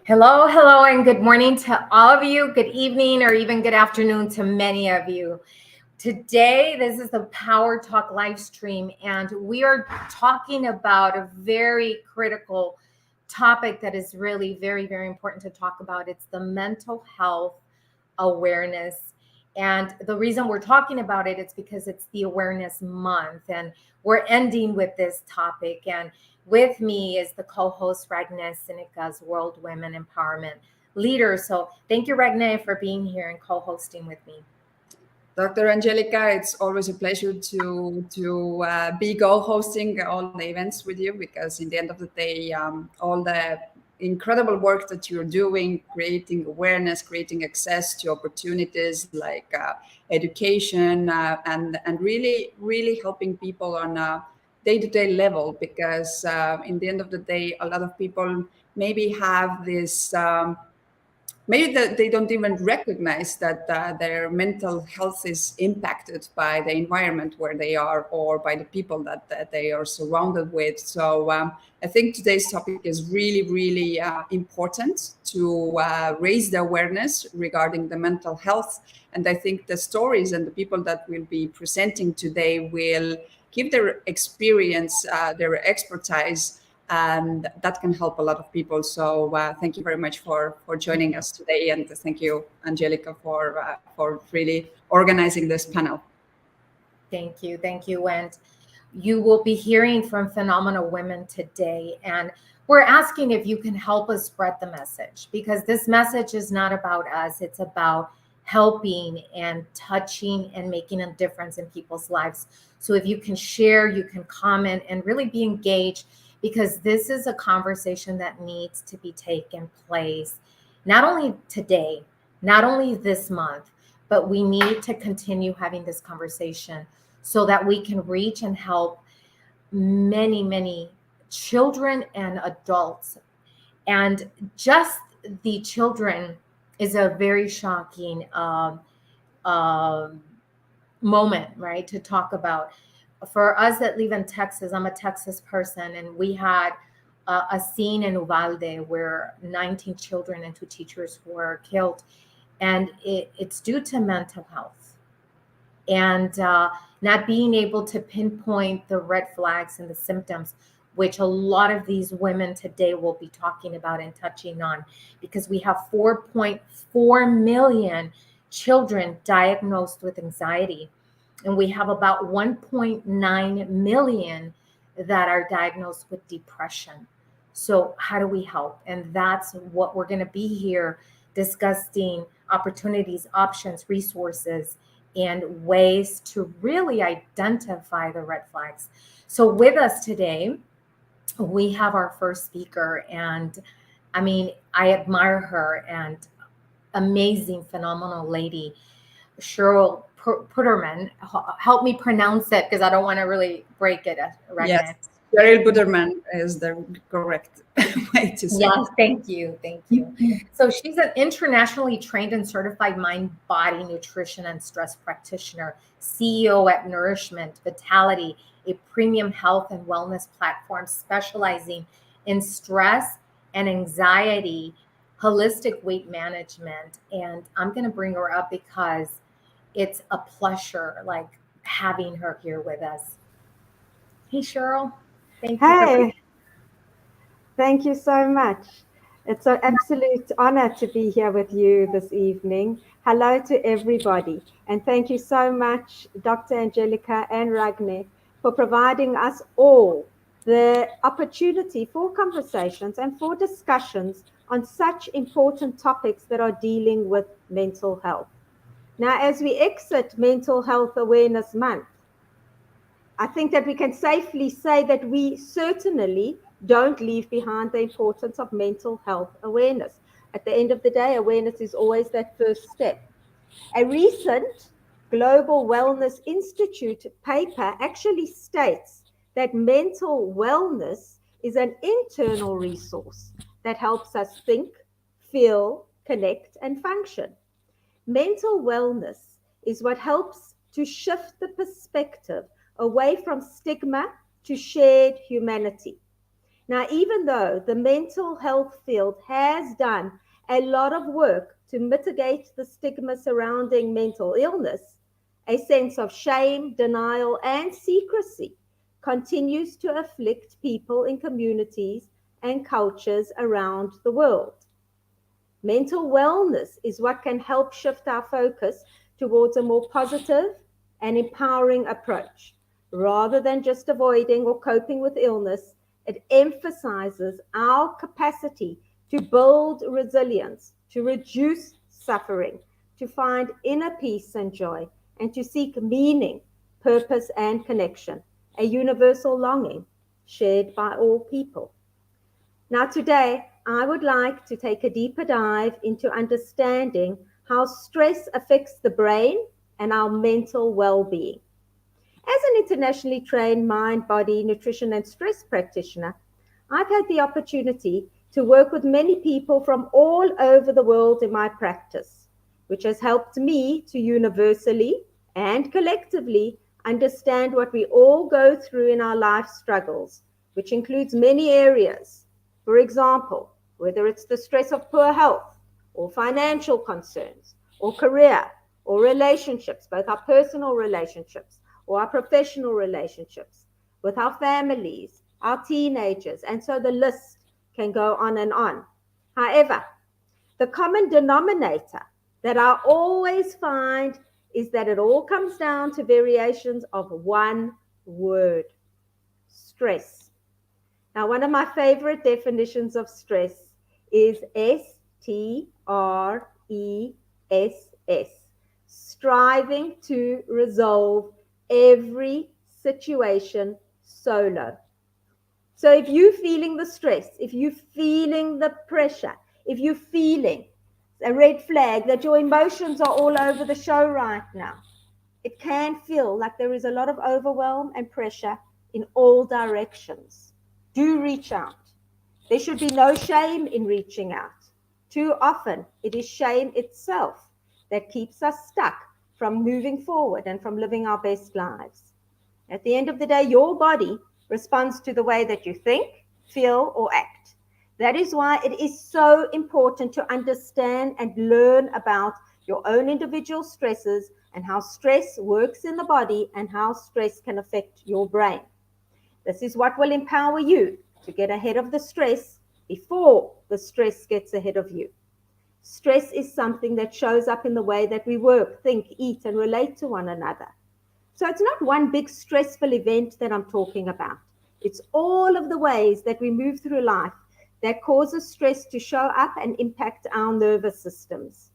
Hello, hello, and good morning to all of you. Good evening, or even good afternoon to many of you. Today, this is the Power Talk live stream, and we are talking about a very critical topic that is really very, very important to talk about. It's the mental health awareness. And the reason we're talking about it is because it's the awareness month, and we're ending with this topic. And with me is the co-host Ragne Sinica's World Women Empowerment Leader. So thank you, Ragne, for being here and co-hosting with me. Dr. Angelica, it's always a pleasure to be co-hosting all the events with you, because in the end of the day, all the incredible work that you're doing, creating awareness, creating access to opportunities like education, and really helping people on a day-to-day level, because in the end of the day, a lot of people maybe have this. Maybe that they don't even recognize that their mental health is impacted by the environment where they are, or by the people that they are surrounded with. So I think today's topic is really important to raise the awareness regarding the mental health. And I think the stories and the people that will be presenting today will give their experience, their expertise, and that can help a lot of people. So thank you very much for joining us today, and thank you, Angelica, for really organizing this panel. Thank you. And you will be hearing from phenomenal women today. And we're asking if you can help us spread the message, because this message is not about us. It's about helping and touching and making a difference in people's lives. So if you can share, you can comment, and really be engaged, because this is a conversation that needs to be taken place, not only today, not only this month, but we need to continue having this conversation so that we can reach and help many children and adults. And just the children is a very shocking moment, right, to talk about. For us that live in Texas, I'm a Texas person, and we had a scene in Uvalde where 19 children and 2 teachers were killed, and it's due to mental health and not being able to pinpoint the red flags and the symptoms, which a lot of these women today will be talking about and touching on, because we have 4.4 million children diagnosed with anxiety, and we have about 1.9 million that are diagnosed with depression. So how do we help? And that's what we're going to be here discussing: opportunities, options, resources, and ways to really identify the red flags. So with us today, we have our first speaker, and I mean, I admire her, and amazing, phenomenal lady, Cheryl Putterman. Help me pronounce it, because I don't want to really break it, right? Yes, Cheryl Buderman is the correct way to say Yes, thank you. So she's an internationally trained and certified mind, body, nutrition, and stress practitioner, CEO at Nourishment Vitality, a premium health and wellness platform specializing in stress and anxiety, holistic weight management. And I'm going to bring her up because it's a pleasure, like, having her here with us. Hey, Cheryl. Thank you for being. Hey, thank you so much. It's an absolute honor to be here with you this evening. Hello to everybody. And thank you so much, Dr. Angelica and Ragne, for providing us all the opportunity for conversations and for discussions on such important topics that are dealing with mental health. Now, as we exit Mental Health Awareness Month, I think that we can safely say that we certainly don't leave behind the importance of mental health awareness. At the end of the day, awareness is always that first step. A recent Global Wellness Institute paper actually states that mental wellness is an internal resource that helps us think, feel, connect, and function. Mental wellness is what helps to shift the perspective away from stigma to shared humanity. Now, even though the mental health field has done a lot of work to mitigate the stigma surrounding mental illness, a sense of shame, denial, and secrecy continues to afflict people in communities and cultures around the world. Mental wellness is what can help shift our focus towards a more positive and empowering approach. Rather than just avoiding or coping with illness, it emphasizes our capacity to build resilience, to reduce suffering, to find inner peace and joy, and to seek meaning, purpose, and connection, a universal longing shared by all people. Now, today, I would like to take a deeper dive into understanding how stress affects the brain and our mental well being. As an internationally trained mind, body, nutrition, and stress practitioner, I've had the opportunity to work with many people from all over the world in my practice, which has helped me to universally and collectively understand what we all go through in our life struggles, which includes many areas. For example, whether it's the stress of poor health, or financial concerns, or career, or relationships, both our personal relationships or our professional relationships, with our families, our teenagers, and so the list can go on and on. However, the common denominator that I always find is that it all comes down to variations of one word: stress. Now, one of my favorite definitions of stress is STRESS, striving to resolve every situation solo. So if you're feeling the stress, if you're feeling the pressure, if you're feeling a red flag that your emotions are all over the show right now, it can feel like there is a lot of overwhelm and pressure in all directions. Do reach out. There should be no shame in reaching out. Too often, it is shame itself that keeps us stuck from moving forward and from living our best lives. At the end of the day, your body responds to the way that you think, feel, or act. That is why it is so important to understand and learn about your own individual stresses and how stress works in the body and how stress can affect your brain. This is what will empower you to get ahead of the stress before the stress gets ahead of you. Stress is something that shows up in the way that we work, think, eat, and relate to one another. So it's not one big stressful event that I'm talking about. It's all of the ways that we move through life that causes stress to show up and impact our nervous systems.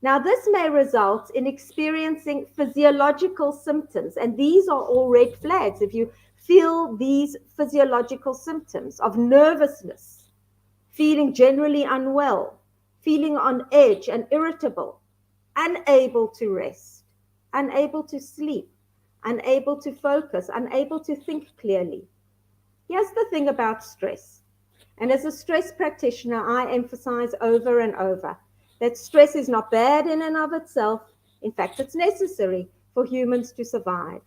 Now, this may result in experiencing physiological symptoms, and these are all red flags. If you feel these physiological symptoms of nervousness, feeling generally unwell, feeling on edge and irritable, unable to rest, unable to sleep, unable to focus, unable to think clearly. Here's the thing about stress. And as a stress practitioner, I emphasize over and over that stress is not bad in and of itself. In fact, it's necessary for humans to survive.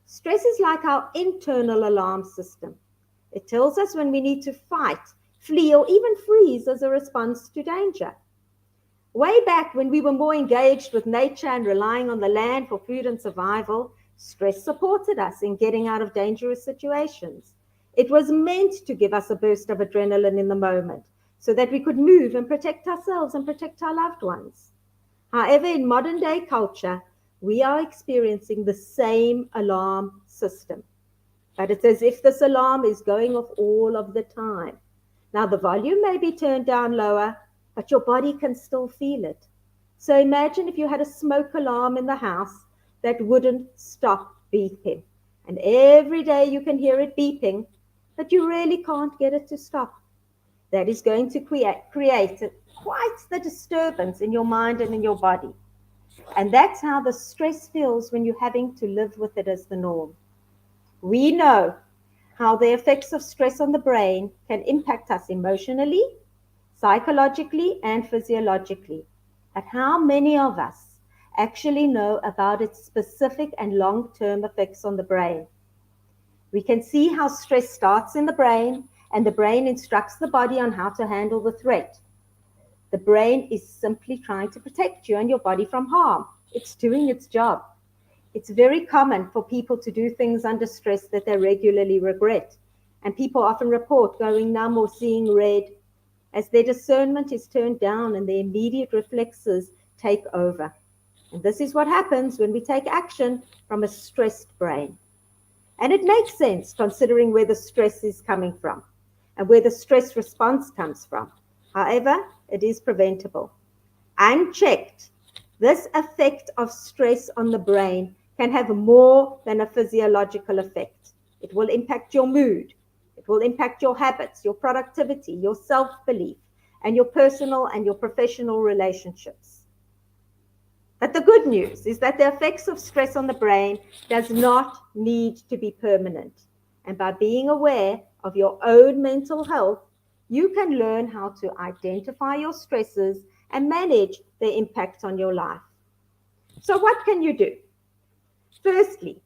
Stress is like our internal alarm system. It tells us when we need to fight, flee, or even freeze as a response to danger. Way back when we were more engaged with nature and relying on the land for food and survival, stress supported us in getting out of dangerous situations. It was meant to give us a burst of adrenaline in the moment so that we could move and protect ourselves and protect our loved ones. However, in modern day culture, we are experiencing the same alarm system. But it's as if this alarm is going off all of the time. Now, the volume may be turned down lower, but your body can still feel it. So imagine if you had a smoke alarm in the house that wouldn't stop beeping. And every day you can hear it beeping, but you really can't get it to stop. That is going to create quite the disturbance in your mind and in your body. And that's how the stress feels when you're having to live with it as the norm. We know how the effects of stress on the brain can impact us emotionally, psychologically, and physiologically. But how many of us actually know about its specific and long-term effects on the brain? We can see how stress starts in the brain and the brain instructs the body on how to handle the threat. The brain is simply trying to protect you and your body from harm. It's doing its job. It's very common for people to do things under stress that they regularly regret. And people often report going numb or seeing red as their discernment is turned down and their immediate reflexes take over. And this is what happens when we take action from a stressed brain. And it makes sense considering where the stress is coming from and where the stress response comes from. However, it is preventable. Unchecked, this effect of stress on the brain can have more than a physiological effect. It will impact your mood, it will impact your habits, your productivity, your self-belief, and your personal and your professional relationships. But the good news is that the effects of stress on the brain does not need to be permanent. And by being aware of your own mental health, you can learn how to identify your stresses and manage their impact on your life. So what can you do? Firstly,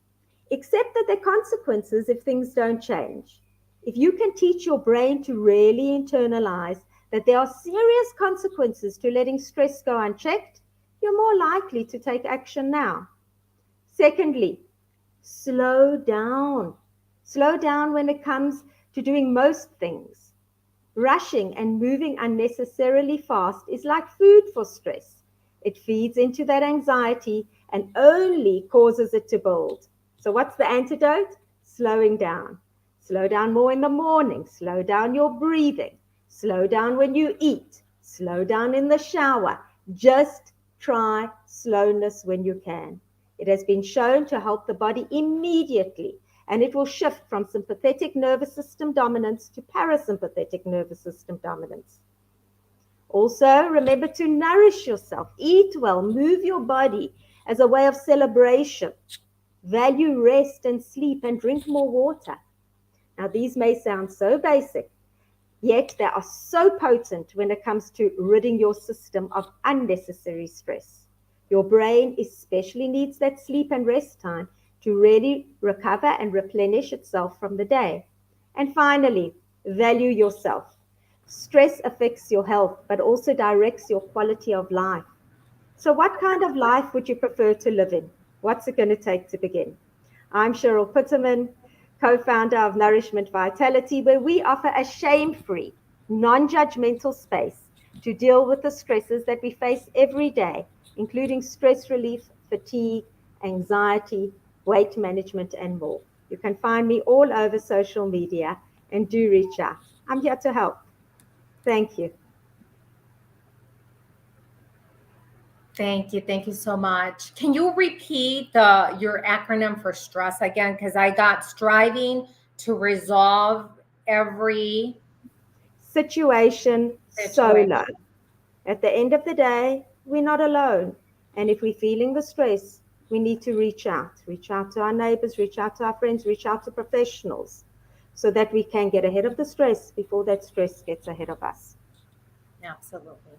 accept that there are consequences if things don't change. If you can teach your brain to really internalize that there are serious consequences to letting stress go unchecked, you're more likely to take action now. Secondly, slow down. Slow down when it comes to doing most things. Rushing and moving unnecessarily fast is like food for stress. It feeds into that anxiety and only causes it to build. So what's the antidote? Slowing down. Slow down more in the morning. Slow down your breathing. Slow down when you eat. Slow down in the shower. Just try slowness when you can. It has been shown to help the body immediately, and it will shift from sympathetic nervous system dominance to parasympathetic nervous system dominance. Also, remember to nourish yourself, eat well, move your body as a way of celebration. Value rest and sleep and drink more water. Now, these may sound so basic, yet they are so potent when it comes to ridding your system of unnecessary stress. Your brain especially needs that sleep and rest time to really recover and replenish itself from the day. And finally, value yourself. Stress affects your health, but also directs your quality of life. So what kind of life would you prefer to live in? What's it going to take to begin? I'm Cheryl Putterman, co-founder of Nourishment Vitality, where we offer a shame-free, non-judgmental space to deal with the stresses that we face every day, including stress relief, fatigue, anxiety, weight management, and more. You can find me all over social media and do reach out. I'm here to help. Thank you. Thank you. Thank you so much. Can you repeat your acronym for stress again? Because I got striving to resolve every Situation situation. solo. At the end of the day, we're not alone. And if we're feeling the stress, we need to reach out. Reach out to our neighbors, reach out to our friends, reach out to professionals so that we can get ahead of the stress before that stress gets ahead of us. Absolutely.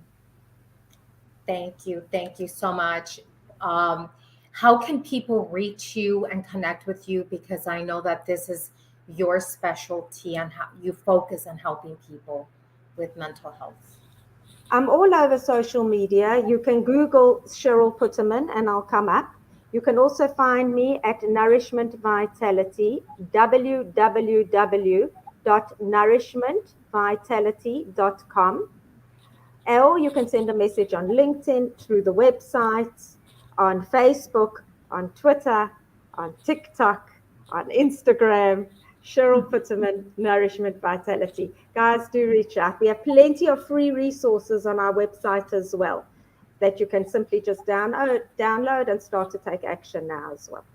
Thank you. Thank you so much. Um, how can people reach you and connect with you? Because I know that this is your specialty and how you focus on helping people with mental health. I'm all over social media. You can Google Cheryl Putterman and I'll come up. You can also find me at Nourishment Vitality, www.nourishmentvitality.com. Or you can send a message on LinkedIn, through the website, on Facebook, on Twitter, on TikTok, on Instagram. Cheryl Putterman, Nourishment Vitality. Guys, do reach out. We have plenty of free resources on our website as well that you can simply just download and start to take action now as well.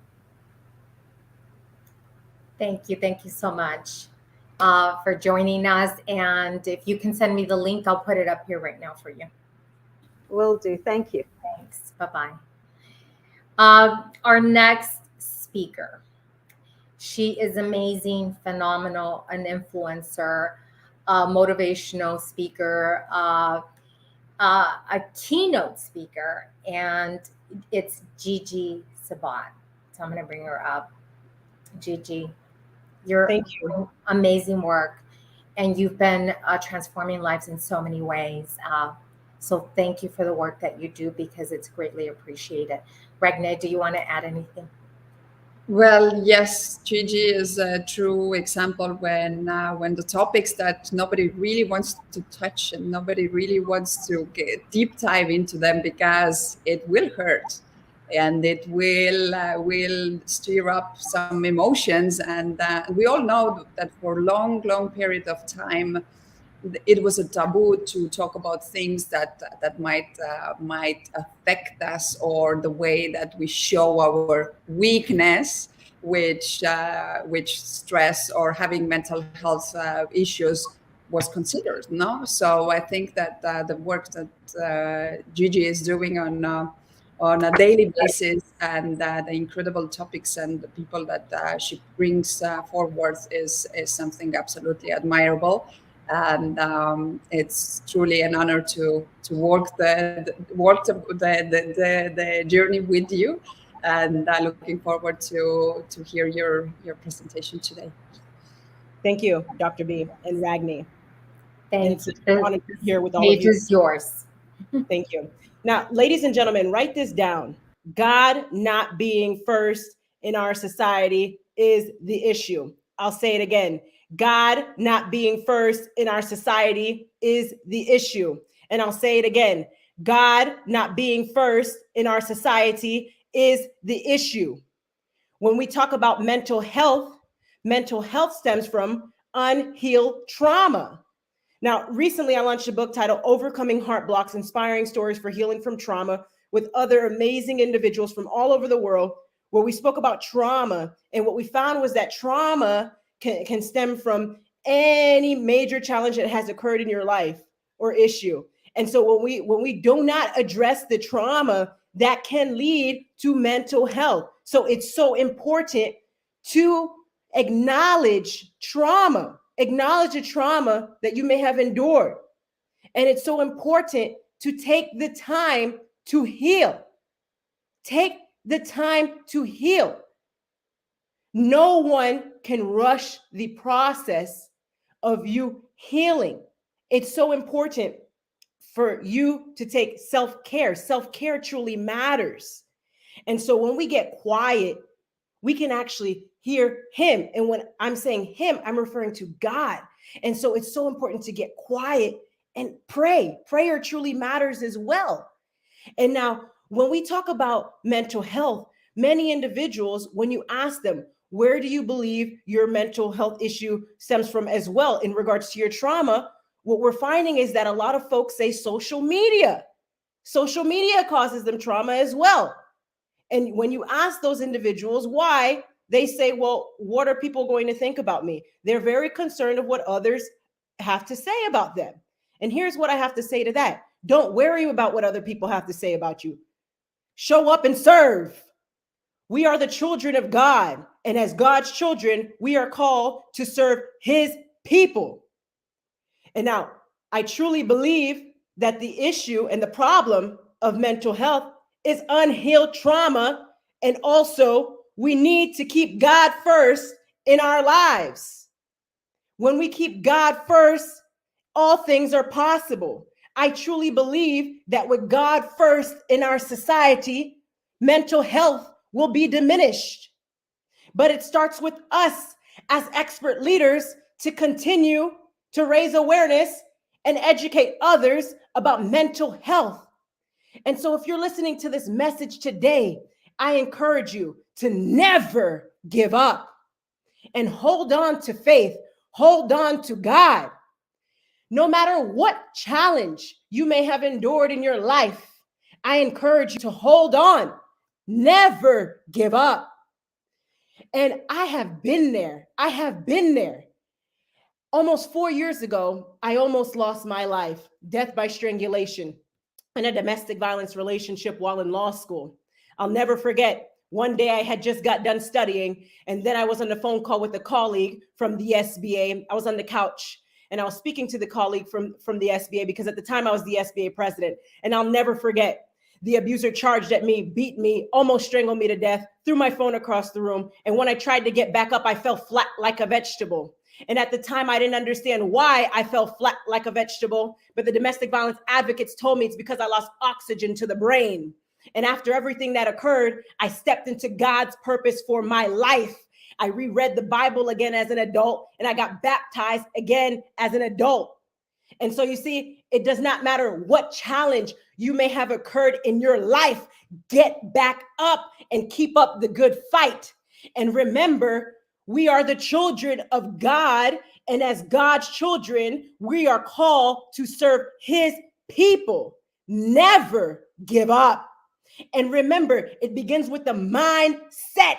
Thank you. Thank you so much for joining us. And if you can send me the link, I'll put it up here right now for you. Will do. Thank you. Thanks. Bye-bye. Our next speaker. She is amazing, phenomenal, an influencer, a motivational speaker, a keynote speaker, and it's Gigi Sabat. So I'm going to bring her up. Gigi, you're Thank you. doing amazing work. and you've been transforming lives in so many ways. So thank you for the work that you do, because it's greatly appreciated. Regne, do you want to add anything? Well, yes, Gigi is a true example when the topics that nobody really wants to touch and nobody really wants to get deep dive into them because it will hurt and it will stir up some emotions, and we all know that for long period of time it was a taboo to talk about things that might affect us, or the way that we show our weakness, which stress or having mental health issues was considered. No, so I think that the work that Gigi is doing on a daily basis, and the incredible topics and the people that she brings forward is something absolutely admirable. And it's truly an honor to walk the journey with you, and looking forward to hear your presentation today. Thank you, Dr. B and Ragni. Thank It's you. an honor to be here with The all of stage you. is yours. Thank you. Now, ladies and gentlemen, write this down. God not being first in our society is the issue. I'll say it again. God not being first in our society is the issue. And I'll say it again. God not being first in our society is the issue. When we talk about mental health stems from unhealed trauma. Now, recently I launched a book titled Overcoming Heart Blocks, Inspiring Stories for Healing from Trauma, with other amazing individuals from all over the world, where we spoke about trauma. And what we found was that trauma can stem from any major challenge that has occurred in your life or issue. And so when we do not address the trauma, that can lead to mental health. So it's so important to acknowledge trauma. Acknowledge the trauma that you may have endured. And it's so important to take the time to heal. Take the time to heal. No one can rush the process of you healing. It's so important for you to take self-care. Self-care truly matters. And so when we get quiet, we can actually hear him. And when I'm saying him, I'm referring to God. And so it's so important to get quiet and pray. Prayer truly matters as well. And now, when we talk about mental health, many individuals, when you ask them, where do you believe your mental health issue stems from as well in regards to your trauma? What we're finding is that a lot of folks say social media. Social media causes them trauma as well. And when you ask those individuals why, they say, well, what are people going to think about me? They're very concerned of what others have to say about them. And here's what I have to say to that. Don't worry about what other people have to say about you. Show up and serve. We are the children of God. And as God's children, we are called to serve his people. And now, I truly believe that the issue and the problem of mental health is unhealed trauma. And also, we need to keep God first in our lives. When we keep God first, all things are possible. I truly believe that with God first in our society, mental health will be diminished. But it starts with us as expert leaders to continue to raise awareness and educate others about mental health. And so if you're listening to this message today, I encourage you to never give up and hold on to faith, hold on to God. No matter what challenge you may have endured in your life, I encourage you to hold on, never give up. And I have been there. I have been there. Almost 4 years ago, I almost lost my life, death by strangulation, in a domestic violence relationship while in law school. I'll never forget. One day I had just got done studying, and then I was on a phone call with a colleague from the SBA. I was on the couch, and I was speaking to the colleague from the SBA because at the time I was the SBA president. And I'll never forget. The abuser charged at me, beat me, almost strangled me to death, threw my phone across the room. And when I tried to get back up, I fell flat like a vegetable. And at the time, I didn't understand why I fell flat like a vegetable. But the domestic violence advocates told me it's because I lost oxygen to the brain. And after everything that occurred, I stepped into God's purpose for my life. I reread the Bible again as an adult, and I got baptized again as an adult. And so you see, it does not matter what challenge you may have occurred in your life. Get back up and keep up the good fight. And remember, we are the children of God. And as God's children, we are called to serve his people. Never give up. And remember, it begins with the mindset.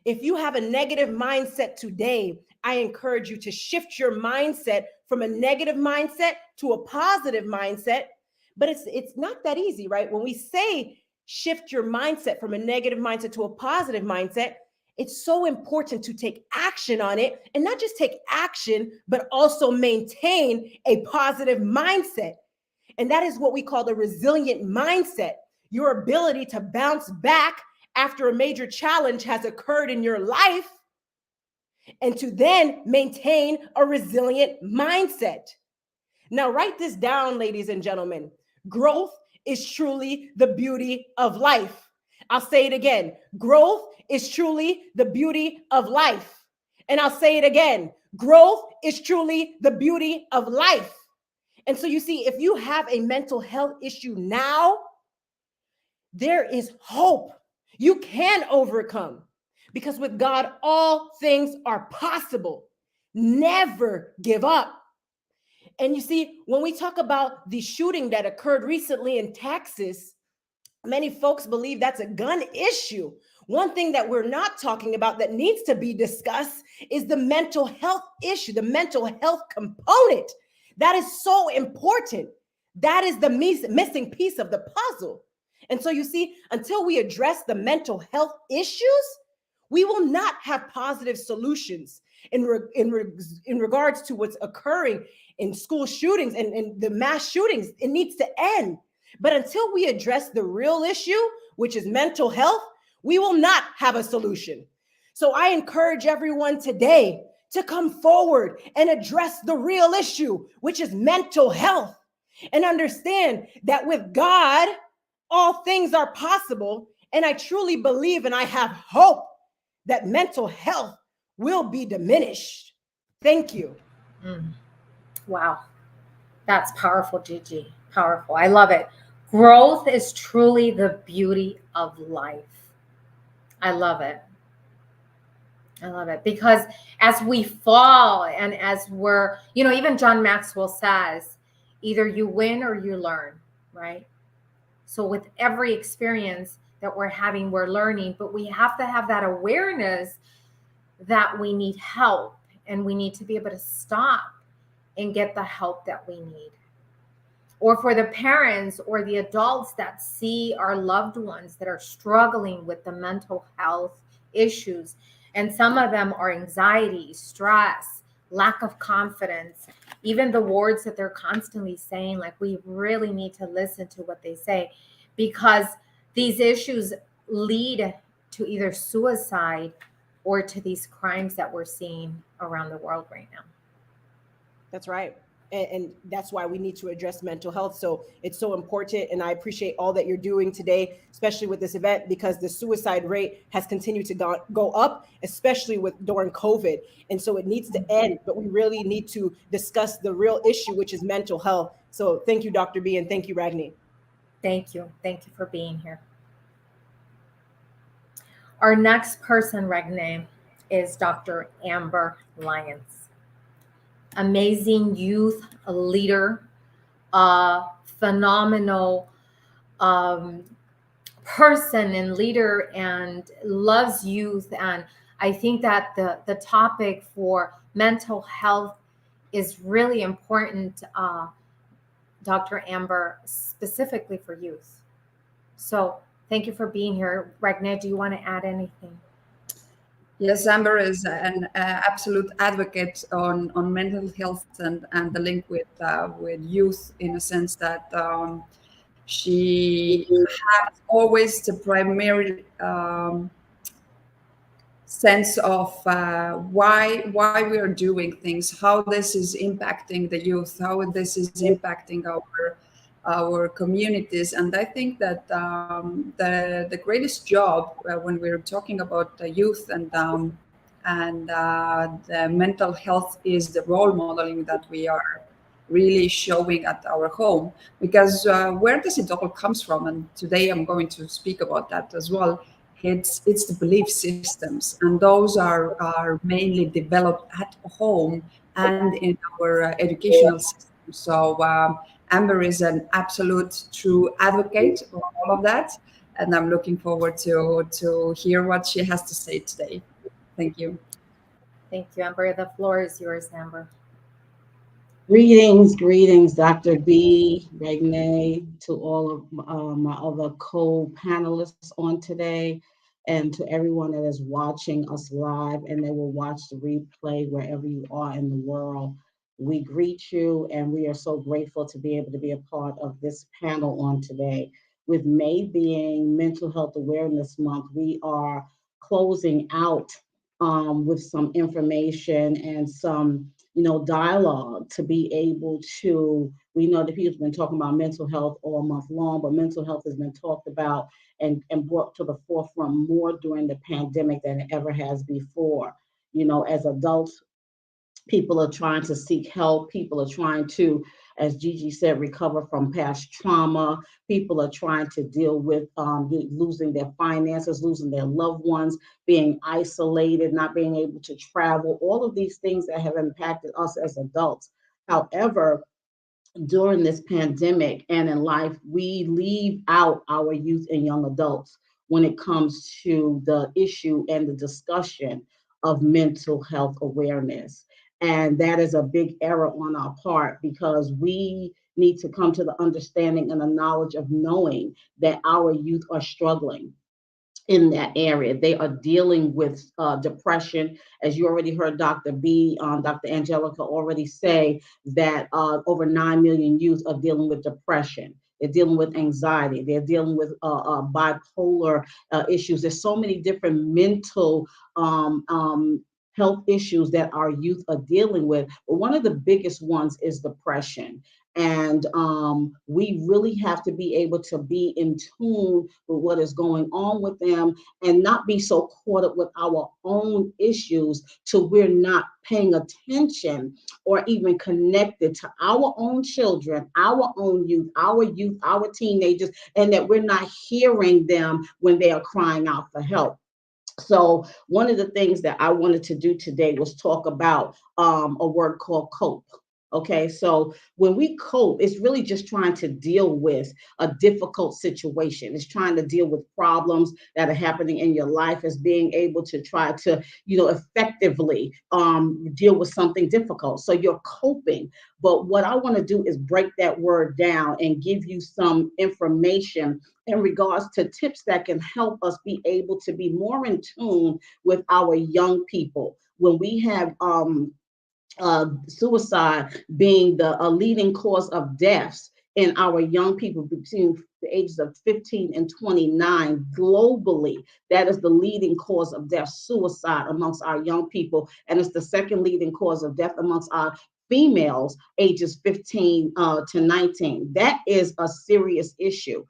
If you have a negative mindset today, I encourage you to shift your mindset from a negative mindset to a positive mindset. But it's not that easy, right? When we say shift your mindset from a negative mindset to a positive mindset, it's so important to take action on it, and not just take action, but also maintain a positive mindset. And that is what we call the resilient mindset, your ability to bounce back after a major challenge has occurred in your life, and to then maintain a resilient mindset. Now, write this down, ladies and gentlemen. Growth is truly the beauty of life. I'll say it again. Growth is truly the beauty of life. And I'll say it again. Growth is truly the beauty of life. And so you see, if you have a mental health issue now, there is hope. You can overcome, because with God, all things are possible. Never give up. And you see, when we talk about the shooting that occurred recently in Texas, many folks believe that's a gun issue. One thing that we're not talking about that needs to be discussed is the mental health issue, the mental health component. That is so important. That is the missing piece of the puzzle. And so you see, until we address the mental health issues, we will not have positive solutions in regards to what's occurring in school shootings and the mass shootings. It needs to end. But until we address the real issue, which is mental health, we will not have a solution. So I encourage everyone today to come forward and address the real issue, which is mental health, and understand that with God, all things are possible. And I truly believe, and I have hope, that mental health will be diminished. Thank you. Wow. That's powerful, Gigi. Powerful. I love it. Growth is truly the beauty of life. I love it. I love it, because as we fall and as we're, even John Maxwell says, either you win or you learn, right? So with every experience that we're having, we're learning, but we have to have that awareness that we need help, and we need to be able to stop and get the help that we need. Or for the parents or the adults that see our loved ones that are struggling with the mental health issues, and some of them are anxiety, stress, lack of confidence, even the words that they're constantly saying, like, we really need to listen to what they say, because these issues lead to either suicide or to these crimes that we're seeing around the world right now. That's right. And that's why we need to address mental health. So it's so important. And I appreciate all that you're doing today, especially with this event, because the suicide rate has continued to go up, especially during COVID. And so it needs to end, but we really need to discuss the real issue, which is mental health. So thank you, Dr. B, and thank you, Ragni. Thank you. Thank you for being here. Our next person, Ragni, is Dr. Amber Lyons. Amazing youth leader, phenomenal person and leader, and loves youth. And I think that the topic for mental health is really important, Dr. Amber, specifically for youth. So thank you for being here. Ragni, do you want to add anything? Yes, Amber is an absolute advocate on mental health and the link with youth, in a sense that she has always the primary sense of why we are doing things, how this is impacting the youth, how this is impacting our communities. And I think that the greatest job when we're talking about the youth and the mental health is the role modeling that we are really showing at our home. Because where does it all comes from? And today I'm going to speak about that as well. It's the belief systems, and those are mainly developed at home and in our educational system. So Amber is an absolute true advocate of all of that, and I'm looking forward to hear what she has to say today. Thank you. Thank you, Amber. The floor is yours, Amber. Greetings, Dr. B, Regne, to all of my other co-panelists on today, and to everyone that is watching us live and they will watch the replay wherever you are in the world. We greet you, and we are so grateful to be able to be a part of this panel on today. With May being Mental Health Awareness Month, we are closing out with some information and some dialogue to be able to, we know that people have been talking about mental health all month long, but mental health has been talked about and brought to the forefront more during the pandemic than it ever has before. As adults, people are trying to seek help. People are trying to, as Gigi said, recover from past trauma. People are trying to deal with losing their finances, losing their loved ones, being isolated, not being able to travel, all of these things that have impacted us as adults. However, during this pandemic and in life, we leave out our youth and young adults when it comes to the issue and the discussion of mental health awareness. And that is a big error on our part, because we need to come to the understanding and the knowledge of knowing that our youth are struggling in that area. They are dealing with depression. As you already heard Dr. B, Dr. Angelica already say that over 9 million youth are dealing with depression. They're dealing with anxiety. They're dealing with bipolar issues. There's so many different mental health issues that our youth are dealing with. But one of the biggest ones is depression. And we really have to be able to be in tune with what is going on with them and not be so caught up with our own issues till we're not paying attention or even connected to our own children, our own youth, our teenagers, and that we're not hearing them when they are crying out for help. So one of the things that I wanted to do today was talk about a word called cope. Okay, so when we cope, it's really just trying to deal with a difficult situation. It's trying to deal with problems that are happening in your life, as being able to try to, effectively deal with something difficult. So you're coping. But what I want to do is break that word down and give you some information in regards to tips that can help us be able to be more in tune with our young people. When we have suicide being the leading cause of deaths in our young people between the ages of 15 and 29 globally. That is the leading cause of death, suicide amongst our young people. And it's the second leading cause of death amongst our females ages 15 to 19. That is a serious issue.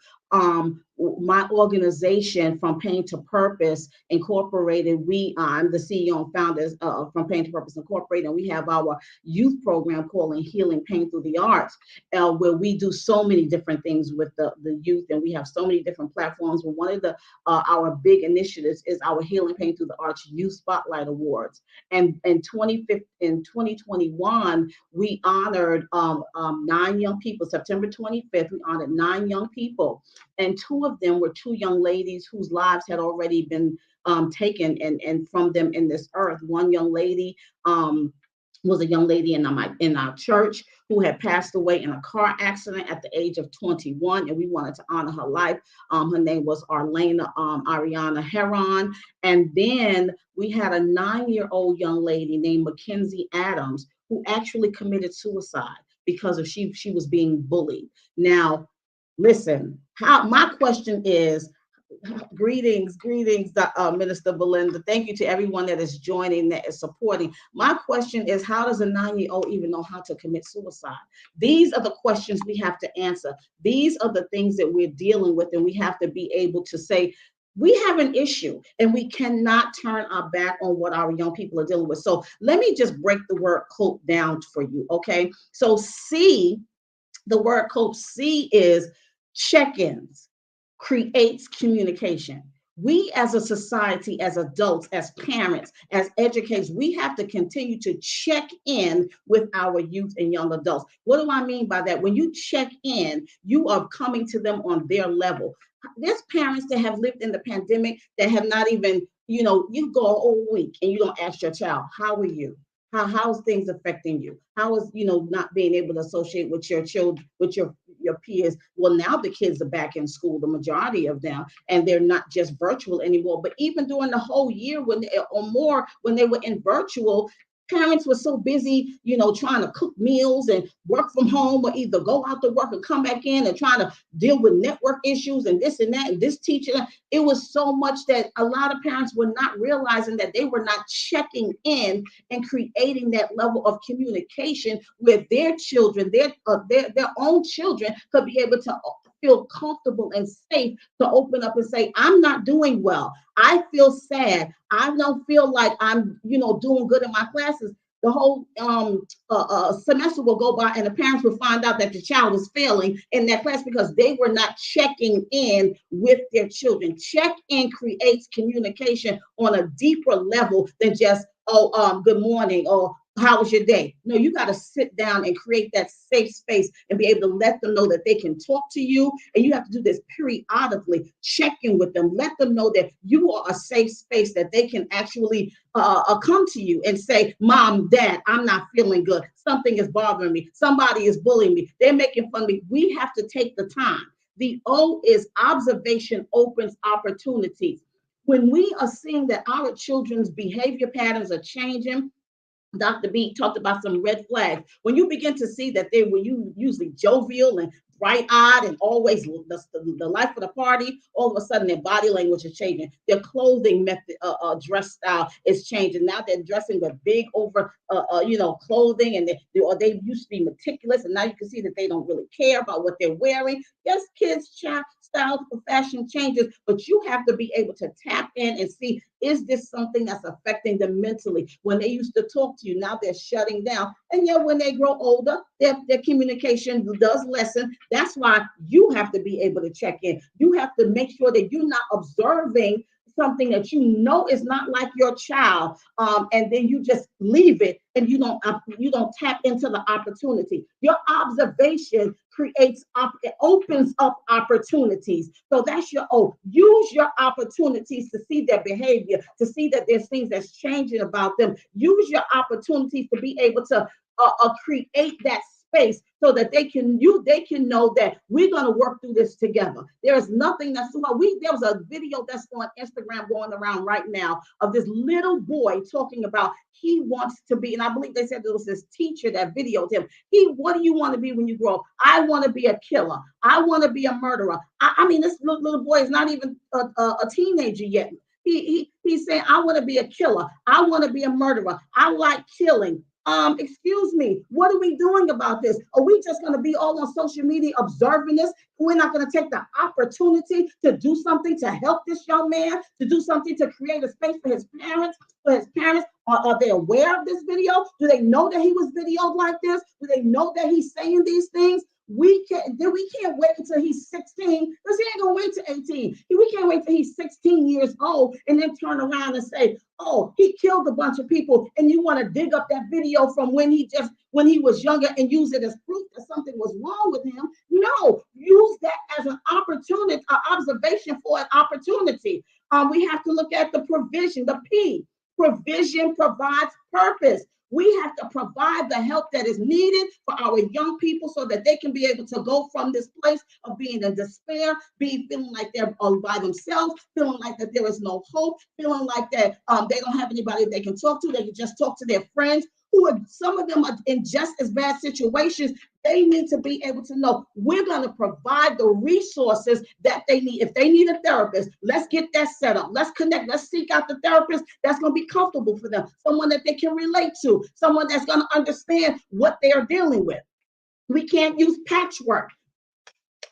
My organization, From Pain to Purpose Incorporated, I'm the CEO and founder From Pain to Purpose Incorporated, and we have our youth program called Healing Pain Through the Arts, where we do so many different things with the youth, and we have so many different platforms. But one of the our big initiatives is our Healing Pain Through the Arts Youth Spotlight Awards. And in 2021, we honored 9 young people. September 25th, we honored 9 young people. And 2 of them were 2 young ladies whose lives had already been taken and from them in this earth. One young lady was a young lady in our church who had passed away in a car accident at the age of 21, and we wanted to honor her life. Her name was Arlena Ariana Heron. And then we had a 9-year-old young lady named Mackenzie Adams who actually committed suicide because of she was being bullied. Now, listen, my question is, Greetings, Minister Belinda. Thank you to everyone that is joining, that is supporting. My question is, how does a 9-year-old even know how to commit suicide? These are the questions we have to answer. These are the things that we're dealing with, and we have to be able to say, we have an issue, and we cannot turn our back on what our young people are dealing with. So let me just break the word cope down for you, okay? So the word cope, C is check-ins, creates communication. We as a society, as adults, as parents, as educators, we have to continue to check in with our youth and young adults. What do I mean by that? When you check in, you are coming to them on their level. There's parents that have lived in the pandemic that have not even, you go a whole week and you don't ask your child, how are you? How's things affecting you? How is, not being able to associate with your children, with your peers? Well, now the kids are back in school, the majority of them, and they're not just virtual anymore. But even during the whole year when they were in virtual, parents were so busy, trying to cook meals and work from home, or either go out to work and come back in and trying to deal with network issues and this and that and this teacher. It was so much that a lot of parents were not realizing that they were not checking in and creating that level of communication with their children, their own children could be able to feel comfortable and safe to open up and say, I'm not doing well. I feel sad. I don't feel like I'm, doing good in my classes. The whole semester will go by and the parents will find out that the child was failing in that class because they were not checking in with their children. Check in creates communication on a deeper level than just, good morning, or how was your day? No, you got to sit down and create that safe space and be able to let them know that they can talk to you. And you have to do this periodically, check in with them, let them know that you are a safe space, that they can actually come to you and say, Mom, Dad, I'm not feeling good. Something is bothering me. Somebody is bullying me. They're making fun of me. We have to take the time. The O is observation opens opportunities. When we are seeing that our children's behavior patterns are changing, Dr. B talked about some red flags. When you begin to see that they were usually jovial and bright-eyed and always the life of the party, all of a sudden their body language is changing. Their clothing method, dress style is changing. Now they're dressing with big over, clothing, and they used to be meticulous, and now you can see that they don't really care about what they're wearing. Yes, kids' style for fashion changes, but you have to be able to tap in and see, is this something that's affecting them mentally? When they used to talk to you, now they're shutting down. And yet when they grow older, their communication does lessen. That's why you have to be able to check in. You have to make sure that you're not observing something that you know is not like your child, and then you just leave it and you don't tap into the opportunity. Your observation it opens up opportunities. So that's your O. Use your opportunities to see their behavior, to see that there's things that's changing about them. Use your opportunities to be able to create that space so that they can know that we're going to work through this together. There is nothing that's too hard. There was a video that's on Instagram going around right now of this little boy talking about he wants to be, and I believe they said there was this teacher that videoed him. What do you want to be when you grow up? I want to be a killer. I want to be a murderer. I mean, this little boy is not even a teenager yet. He's saying, I want to be a killer. I want to be a murderer. I like killing. Excuse me, what are we doing about this? Are we just going to be all on social media observing this? We're not going to take the opportunity to do something to help this young man, to do something to create a space for his parents. Are they aware of this video? Do they know that he was videoed like this? Do they know that he's saying these things? We can't wait until he's 16, because he ain't gonna wait till 18. We can't wait till he's 16 years old and then turn around and say, oh, he killed a bunch of people, and you want to dig up that video from when he was younger and use it as proof that something was wrong with him. No, use that as an opportunity, an observation for an opportunity. We have to look at the provision, the P. Provision provides purpose. We have to provide the help that is needed for our young people so that they can be able to go from this place of being in despair, feeling like they're all by themselves, feeling like that there is no hope, feeling like that they don't have anybody they can talk to. They can just talk to their friends, some of them are in just as bad situations They need to be able to know we're going to provide the resources that they need. If they need a therapist, let's get that set up. Let's connect. Let's seek out the therapist that's going to be comfortable for them, someone that they can relate to, someone that's going to understand what they're dealing with. We can't use patchwork.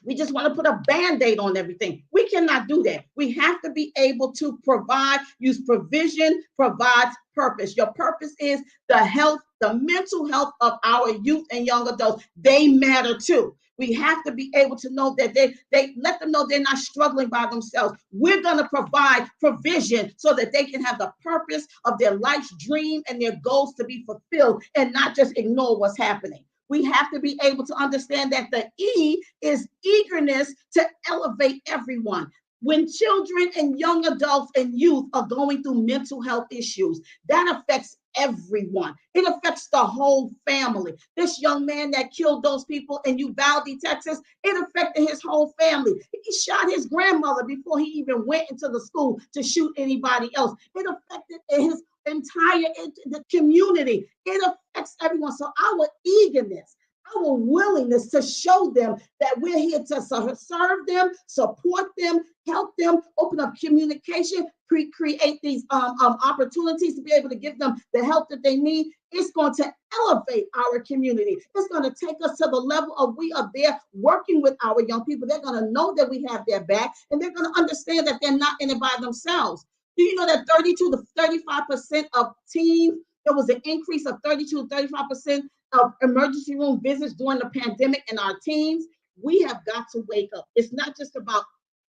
We just want to put a band-aid on everything. We cannot do that. We have to be able to provide, use provision, provides purpose. Your purpose is the health, the mental health of our youth and young adults. They matter too. We have to be able to know that they let them know they're not struggling by themselves. We're going to provide provision so that they can have the purpose of their life's dream and their goals to be fulfilled and not just ignore what's happening. We have to be able to understand that the E is eagerness to elevate everyone. When children and young adults and youth are going through mental health issues, that affects everyone. It affects the whole family. This young man that killed those people in Uvalde, Texas, it affected his whole family. He shot his grandmother before he even went into the school to shoot anybody else. It affected his entire the community. It affects everyone. So our eagerness, our willingness to show them that we're here to serve them, support them, help them, open up communication, create these opportunities to be able to give them the help that they need. It's going to elevate our community. It's going to take us to the level of we are there working with our young people. They're going to know that we have their back, and they're going to understand that they're not in it by themselves. Do you know that 32 to 35% of teens, there was an increase of 32 to 35% of emergency room visits during the pandemic in our teens? We have got to wake up. It's not just about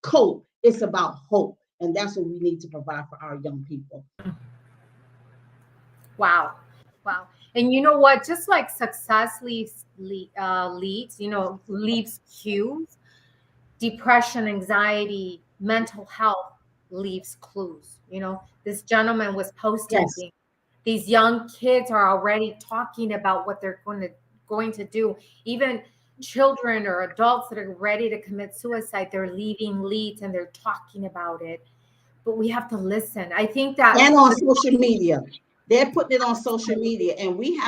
cope, it's about hope. And that's what we need to provide for our young people. Wow. Wow. And you know what? Just like success leaves cues, depression, anxiety, mental health leaves clues. This gentleman was posting Yes. things. These young kids are already talking about what they're going to do. Even children or adults that are ready to commit suicide, they're leaving leads and they're talking about it. But we have to listen. I think that, and on social media. They're putting it on social media, and we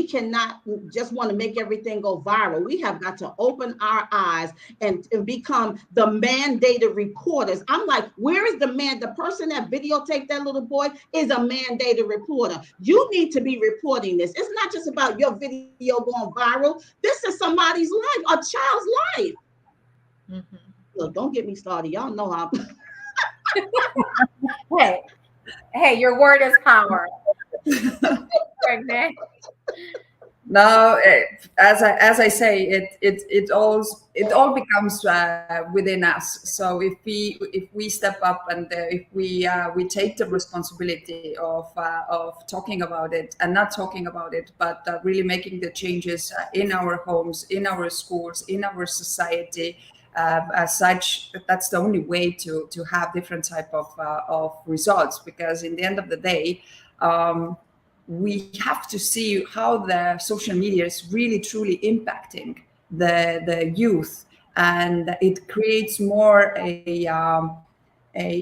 cannot just want to make everything go viral. We have got to open our eyes and become the mandated reporters. I'm like, where is the person that videotaped that little boy is a mandated reporter. You need to be reporting this. It's not just about your video going viral. This is somebody's life, a child's life. mm-hmm. Look, don't get me started. Y'all know I'm Hey, your word is power. No, as I say, it all becomes within us. So if we step up and if we take the responsibility of talking about it and not talking about it, but really making the changes in our homes, in our schools, in our society. As such, that's the only way to have different type of results. Because in the end of the day, we have to see how the social media is really truly impacting the youth, and it creates more a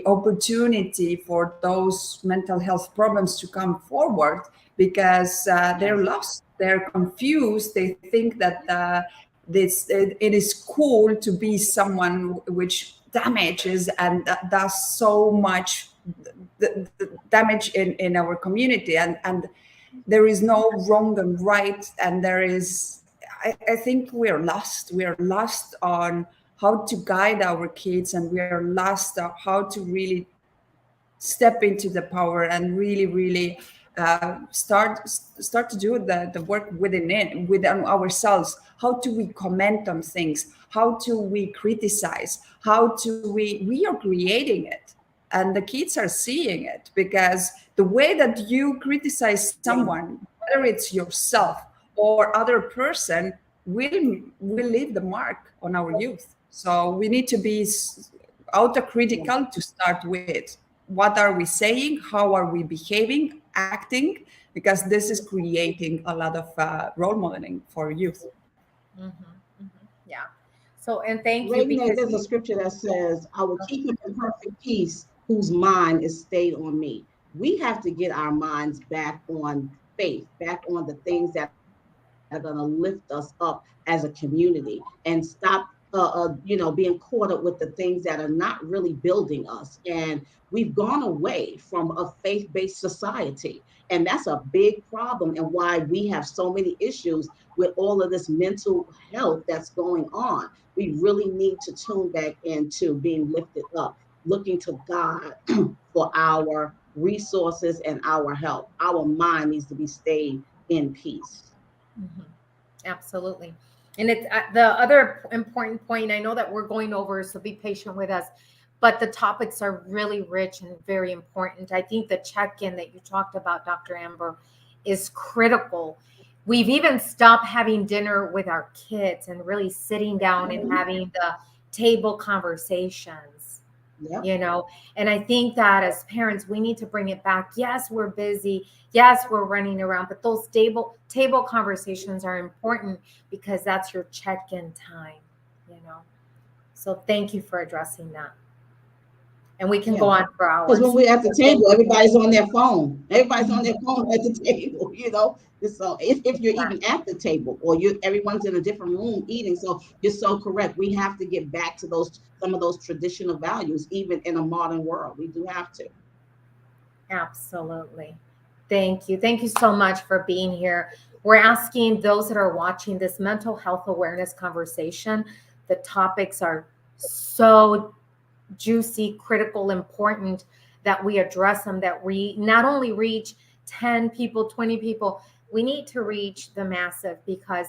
opportunity for those mental health problems to come forward, because they're lost, they're confused, they think that it is cool to be someone which damages and does so much the damage in our community, and there is no wrong and right, and there is I think we are lost on how to guide our kids, and we are lost on how to really step into the power and really start to do the work within ourselves. How do we comment on things? How do we criticize? How do we are creating it, and the kids are seeing it, because the way that you criticize someone, whether it's yourself or other person, will leave the mark on our youth. So we need to be autocritical to start with. What are we saying? How are we behaving, acting? Because this is creating a lot of role modeling for youth. Mm-hmm, mm-hmm. Yeah. So, and thank you. Because there's a scripture that says, I will keep him in perfect peace whose mind is stayed on me. We have to get our minds back on faith, back on the things that are going to lift us up as a community and stop being caught up with the things that are not really building us. And we've gone away from a faith-based society. And that's a big problem, and why we have so many issues with all of this mental health that's going on. We really need to tune back into being lifted up, looking to God for our resources and our help. Our mind needs to be stayed in peace. Mhm. Absolutely. And it's the other important point. I know that we're going over, so be patient with us, but the topics are really rich and very important. I think the check in that you talked about, Dr. Amber, is critical. We've even stopped having dinner with our kids and really sitting down and having the table conversations, Yep. you know. And I think that as parents, we need to bring it back. Yes, we're busy. Yes, we're running around, but those table conversations are important, because that's your check-in time, you know. So thank you for addressing that. And we can go on for Because hours. when we're at the table, everybody's on their phone. Everybody's on their phone at the table, you know. So if you're even at the table, or everyone's in a different room eating. So you're so correct. We have to get back to some of those traditional values, even in a modern world. We do have to. Absolutely. Thank you. Thank you so much for being here. We're asking those that are watching this mental health awareness conversation. The topics are so juicy, critical, important that we address them, that we not only reach 10 people, 20 people, we need to reach the massive, because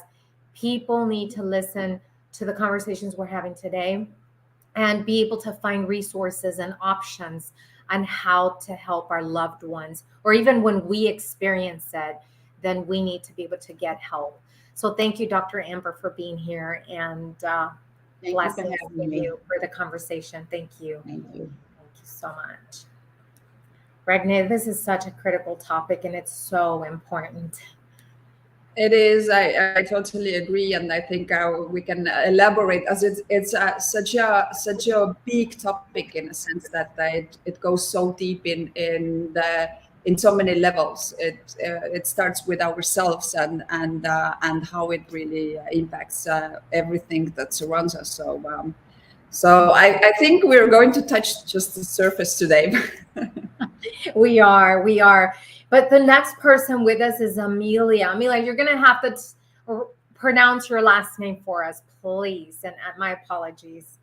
people need to listen to the conversations we're having today and be able to find resources and options on how to help our loved ones, or even when we experience it, then we need to be able to get help. So thank you, Dr. Amber, for being here, and Thank you for blessings having to me. you for the conversation. Thank you. Thank you. Thank you so much. Regne, this is such a critical topic, and it's so important. It is. I totally agree, and I think we can elaborate, as it's such a big topic, in a sense that it goes so deep in so many levels. It starts with ourselves, and how it really impacts everything that surrounds us. So I think we're going to touch just the surface today. We are. But the next person with us is Amelia. Amelia, you're going to have to pronounce your last name for us, please. And my apologies.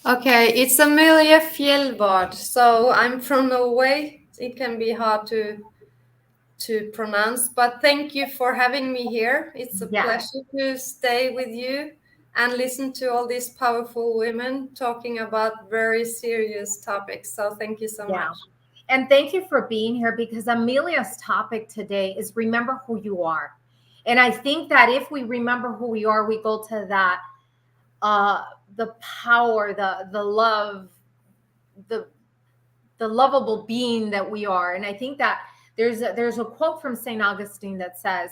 Okay, it's Amelia Fjellbard. So I'm from Norway. It can be hard to pronounce, but thank you for having me here. It's a pleasure to stay with you and listen to all these powerful women talking about very serious topics. So thank you so much. And thank you for being here, because Amelia's topic today is remember who you are. And I think that if we remember who we are, we go to that, the power, the love, the lovable being that we are. And I think that there's a quote from St. Augustine that says,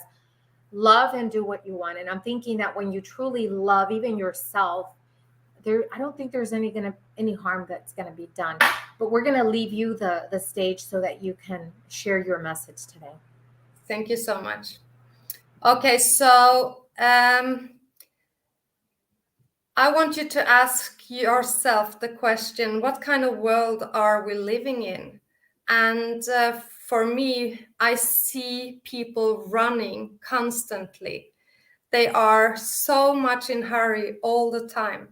love and do what you want. And I'm thinking that when you truly love even yourself, I don't think there's any harm that's going to be done. But we're going to leave you the stage so that you can share your message today. Thank you so much. Okay, so I want you to ask yourself the question, what kind of world are we living in? And for me, I see people running constantly. They are so much in hurry all the time.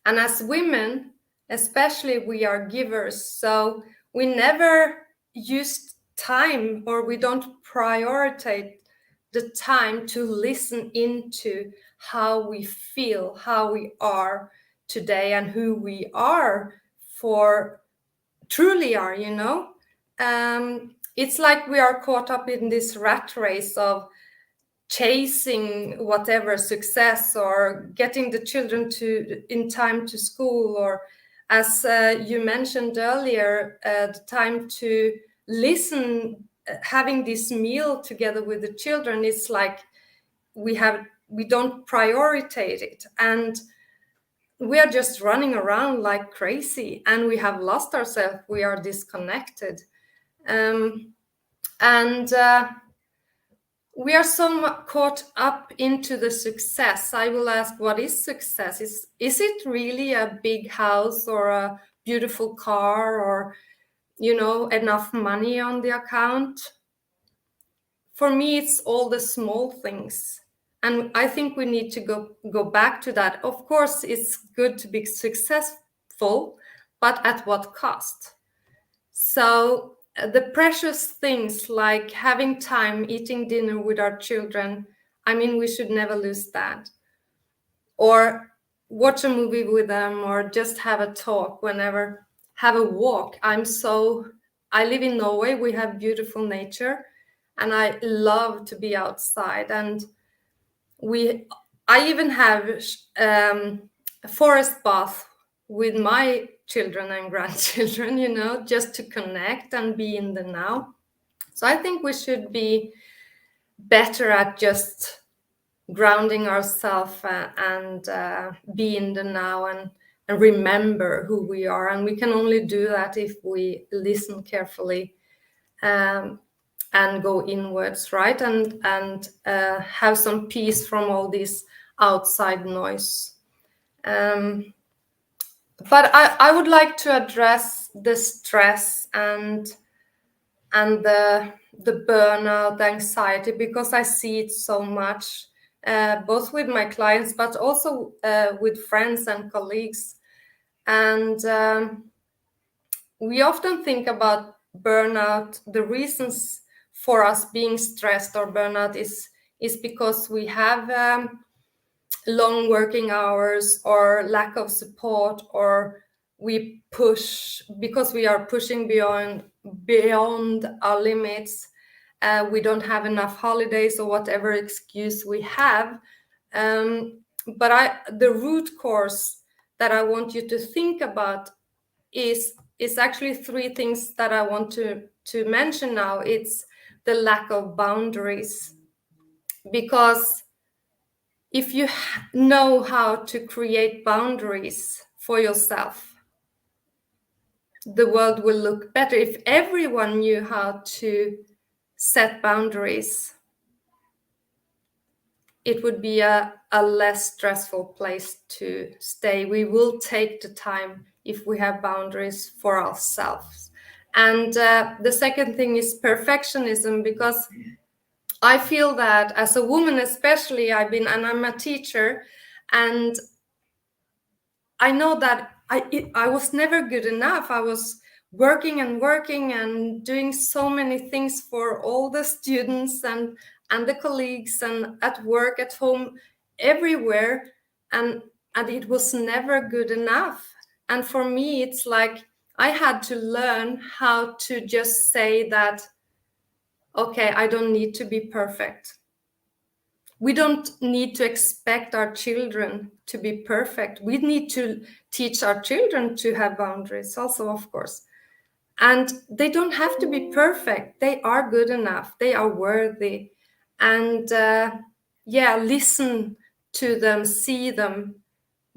And as women, especially, we are givers. So we never use time, or we don't prioritize the time to listen into how we feel, how we are today, and who we are truly are, you know. It's like we are caught up in this rat race of chasing whatever success, or getting the children in time to school, or as you mentioned earlier, the time to listen, having this meal together with the children. It's like we don't prioritize it, and we are just running around like crazy, and we have lost ourselves. We are disconnected, and we are so caught up into the success. I will ask, what is success? Is it really a big house or a beautiful car or, enough money on the account? For me, it's all the small things. And I think we need to go back to that. Of course, it's good to be successful, but at what cost? So the precious things like having time, eating dinner with our children, I mean, we should never lose that. Or watch a movie with them, or just have a talk whenever, have a walk. I live in Norway, we have beautiful nature, and I love to be outside. And I even have a forest bath with my children and grandchildren, just to connect and be in the now. So I think we should be better at just grounding ourselves and be in the now and remember who we are. And we can only do that if we listen carefully and go inwards, right? And have some peace from all this outside noise. But I would like to address the stress and the burnout, the anxiety, because I see it so much, both with my clients, but also with friends and colleagues. And we often think about burnout. The reasons for us being stressed or burnout is because we have long working hours or lack of support, or we push because we are pushing beyond our limits. We don't have enough holidays or whatever excuse we have. But the root cause that I want you to think about is actually three things that I want to mention now. It's the lack of boundaries, because if you know how to create boundaries for yourself, the world will look better. If everyone knew how to set boundaries, it would be a less stressful place to stay. We will take the time if we have boundaries for ourselves. And the second thing is perfectionism, because I feel that as a woman, especially, I'm a teacher, and I know that I was never good enough. I was working and doing so many things for all the students and the colleagues, and at work, at home, everywhere, and it was never good enough. And for me, it's like I had to learn how to just say that, okay, I don't need to be perfect. We don't need to expect our children to be perfect. We need to teach our children to have boundaries also, of course. And they don't have to be perfect. They are good enough. They are worthy. And listen to them, see them,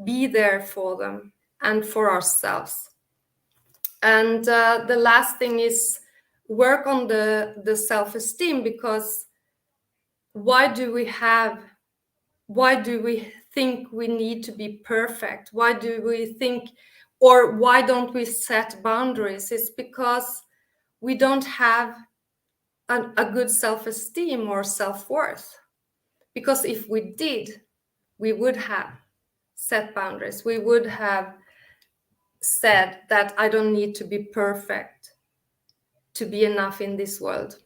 be there for them and for ourselves. And the last thing is work on the self-esteem, because why do we think we need to be perfect? Why do we think, or why don't we set boundaries? It's because we don't have a good self-esteem or self-worth. Because if we did, we would have set boundaries. We would have said that I don't need to be perfect to be enough in this world.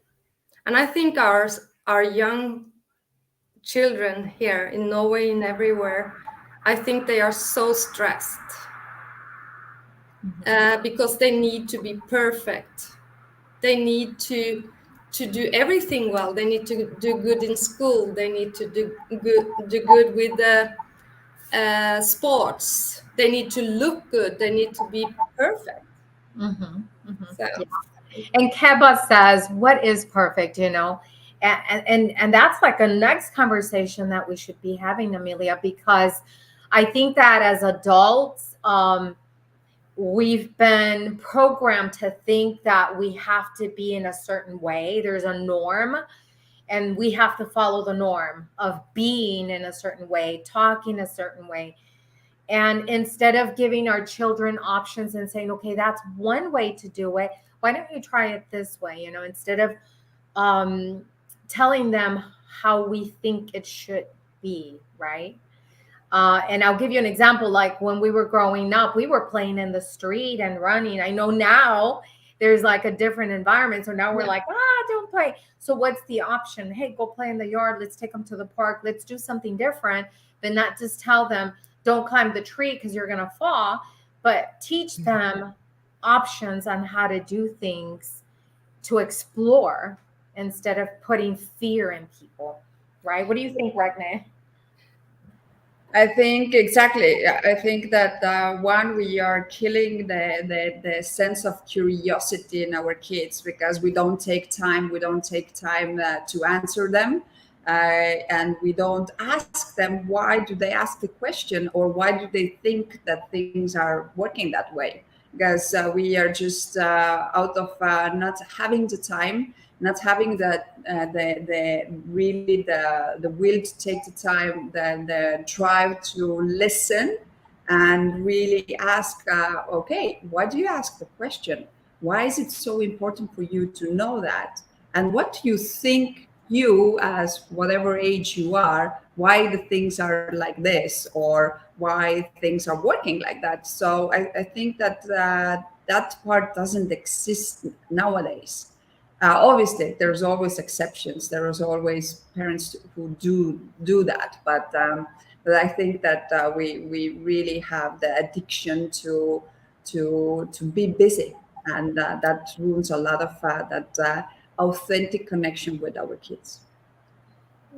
And I think our young children here in Norway and everywhere, I think they are so stressed because they need to be perfect. They need to do everything well. They need to do good in school. They need to do good with the sports. They need to look good. They need to be perfect. So. Yeah. And Keba says, what is perfect, and that's like a next conversation that we should be having, Amelia, because I think that as adults, we've been programmed to think that we have to be in a certain way. There's a norm. and we have to follow the norm of being in a certain way, talking a certain way. And instead of giving our children options and saying, okay, that's one way to do it, why don't you try it this way? Instead of telling them how we think it should be, right? And I'll give you an example. Like when we were growing up, we were playing in the street and running. I know now there's like a different environment. So now we're like, don't play. So what's the option? Hey, go play in the yard. Let's take them to the park. Let's do something different than not just tell them, don't climb the tree because you're going to fall, but teach them options on how to do things to explore instead of putting fear in people. Right? What do you think, Regne? I think exactly. I think that one, we are killing the sense of curiosity in our kids because we don't take time. We don't take time to answer them, and we don't ask them why do they ask the question or why do they think that things are working that way. Because we are just out of not having the time, not having the really the will to take the time, the drive to listen and really ask, okay, why do you ask the question? Why is it so important for you to know that? And what do you think, you as whatever age you are, why the things are like this or why things are working like that? So I think that that part doesn't exist nowadays. Obviously, there's always exceptions. There is always parents who do that, but I think that we really have the addiction to be busy, and that ruins a lot of that authentic connection with our kids.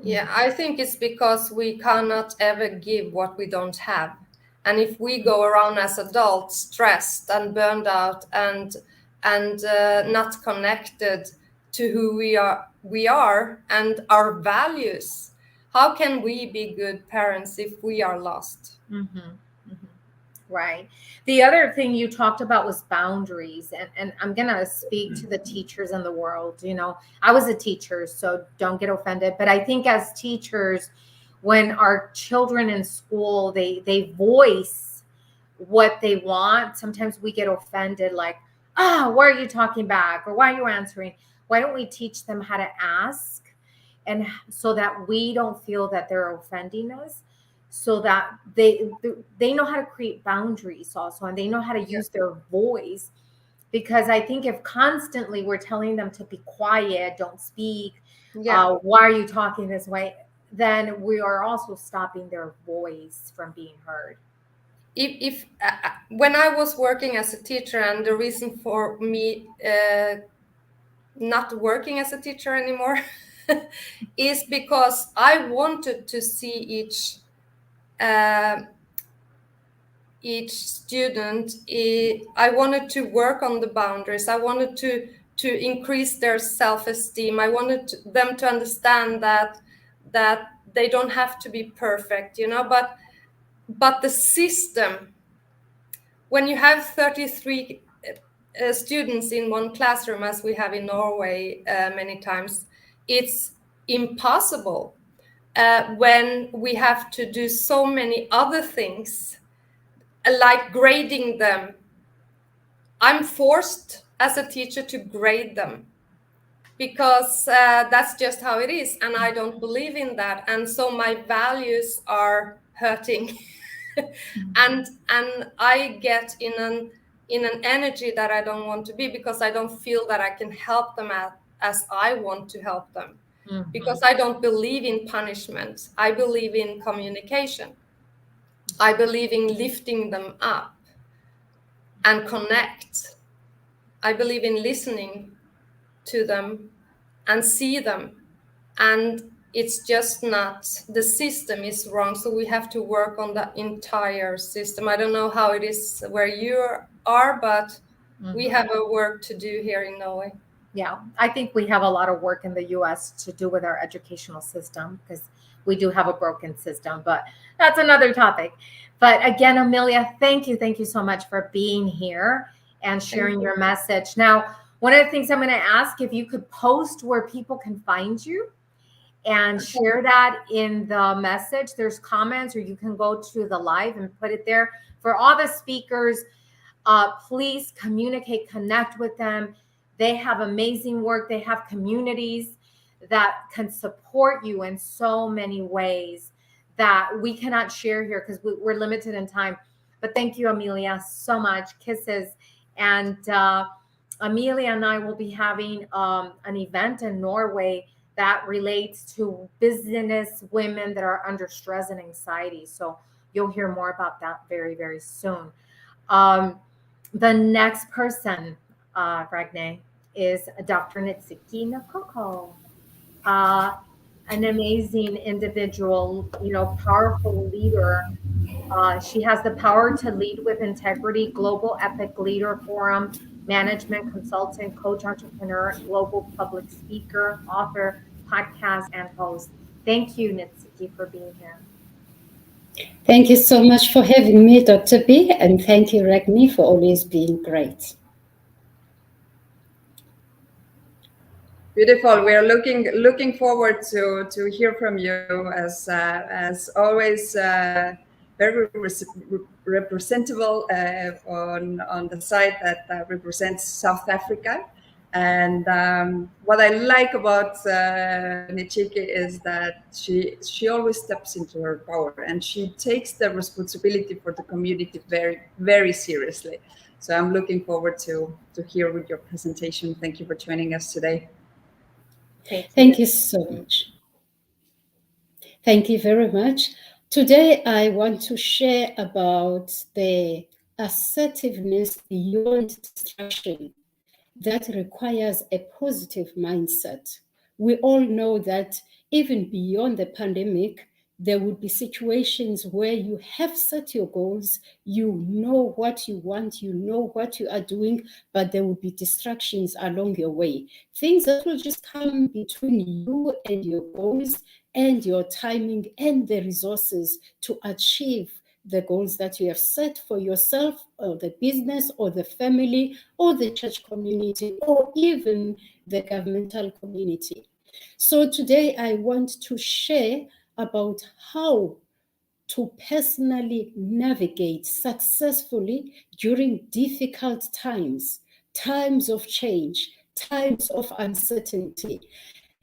Yeah, I think it's because we cannot ever give what we don't have. And if we go around as adults stressed and burned out and not connected to who we are and our values, how can we be good parents if we are lost? Mm-hmm. Mm-hmm. Right. The other thing you talked about was boundaries. And I'm going to speak to the teachers in the world. I was a teacher, so don't get offended. But I think as teachers, when our children in school, they voice what they want, sometimes we get offended, like, why are you talking back? Or why are you answering? Why don't we teach them how to ask? And so that we don't feel that they're offending us, so that they know how to create boundaries also, and they know how to use their voice. Because I think if constantly we're telling them to be quiet, don't speak, why are you talking this way, then we are also stopping their voice from being heard. If when I was working as a teacher, and the reason for me not working as a teacher anymore is because I wanted to see each student. I wanted to work on the boundaries. I wanted to increase their self-esteem. I wanted them to understand that they don't have to be perfect, but the system, when you have 33 students in one classroom, as we have in Norway many times, it's impossible when we have to do so many other things, like grading them. I'm forced as a teacher to grade them because that's just how it is, and I don't believe in that, and so my values are hurting. and I get in an energy that I don't want to be, because I don't feel that I can help them as I want to help them. Mm-hmm. Because I don't believe in punishment. I believe in communication. I believe in lifting them up and connect. I believe in listening to them and see them. And it's just not, the system is wrong. So we have to work on the entire system. I don't know how it is where you are, but we have a work to do here in Norway. Yeah, I think we have a lot of work in the US to do with our educational system, because we do have a broken system, but that's another topic. But again, Amelia, thank you so much for being here and sharing your message. Now, one of the things I'm going to ask, if you could post where people can find you, and share that in the message. There's comments, or you can go to the live and put it there. For all the speakers, please communicate, connect with them. They have amazing work. They have communities that can support you in so many ways that we cannot share here because we're limited in time. But thank you, Amelia, so much. Kisses. And Amelia and I will be having an event in Norway that relates to business women that are under stress and anxiety. So you'll hear more about that very, very soon. The next person, Ragne, is Dr. Nitsuki Nakoko. An amazing individual, powerful leader. She has the power to lead with integrity, global epic leader forum, management consultant, coach, entrepreneur, global public speaker, author, podcast, and host. Thank you, Nitsuki, for being here. Thank you so much for having me, Dr. B, and thank you, Ragni, for always being great. Beautiful. We are looking forward to hear from you as always. Very representable on the side that represents South Africa. And what I like about Nichiki is that she always steps into her power, and she takes the responsibility for the community very, very seriously. So I'm looking forward to hear with your presentation. Thank you for joining us today. Thank you so much. Thank you very much. Today, I want to share about the assertiveness beyond distraction that requires a positive mindset. We all know that even beyond the pandemic, there would be situations where you have set your goals, you know what you want, you know what you are doing, but there will be distractions along your way. Things that will just come between you and your goals and your timing and the resources to achieve the goals that you have set for yourself or the business or the family or the church community or even the governmental community. So today I want to share about how to personally navigate successfully during difficult times, times of change, times of uncertainty.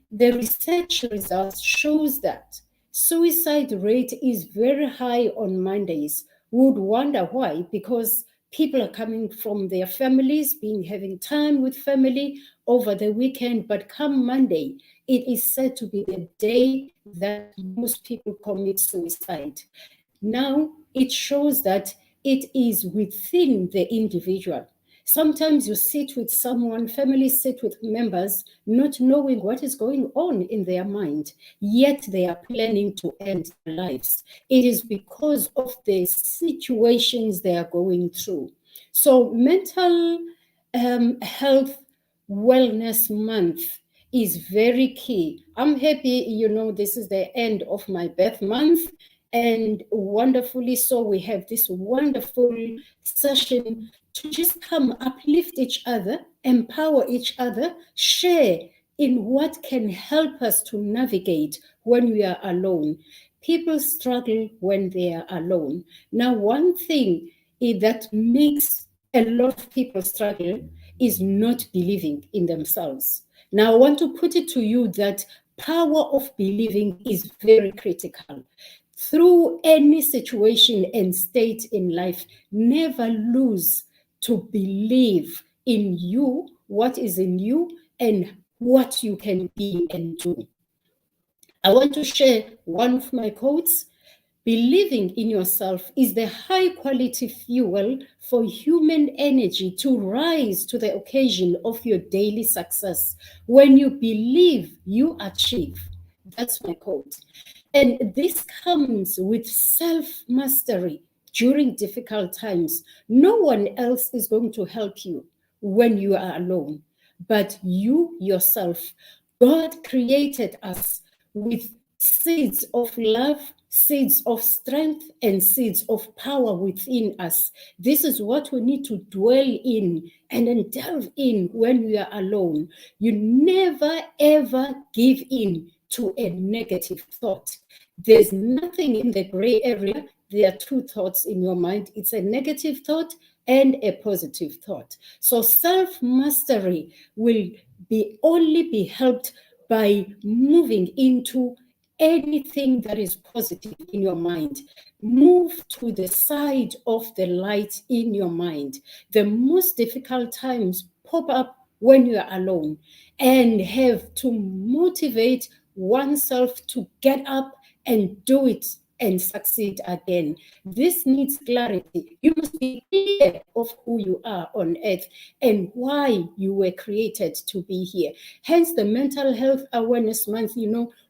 The research results shows that suicide rate is very high on Mondays. Would wonder why, because people are coming from their families, having time with family over the weekend, but come Monday, it is said to be the day that most people commit suicide. Now, it shows that it is within the individual. Sometimes you sit with someone, families sit with members, not knowing what is going on in their mind, yet they are planning to end their lives. It is because of the situations they are going through. So mental health wellness month is very key. I'm happy, this is the end of my birth month. And wonderfully so, we have this wonderful session to just come uplift each other, empower each other, share in what can help us to navigate when we are alone. People struggle when they are alone. Now, one thing that makes a lot of people struggle is not believing in themselves. Now, I want to put it to you that power of believing is very critical. Through any situation and state in life, never lose to believe in you, what is in you, and what you can be and do. I want to share one of my quotes. Believing in yourself is the high quality fuel for human energy to rise to the occasion of your daily success. When you believe, you achieve. That's my quote. And this comes with self-mastery during difficult times. No one else is going to help you when you are alone, but you yourself. God created us with seeds of love, seeds of strength, and seeds of power within us. This is what we need to dwell in and then delve in when we are alone. You never, ever give in to a negative thought. There's nothing in the gray area. There are two thoughts in your mind. It's a negative thought and a positive thought. So self-mastery will only be helped by moving into anything that is positive in your mind. Move to the side of the light in your mind. The most difficult times pop up when you are alone, and have to motivate oneself to get up and do it and succeed again. This needs clarity. You must be clear of who you are on earth and why you were created to be here. Hence the Mental Health Awareness Month.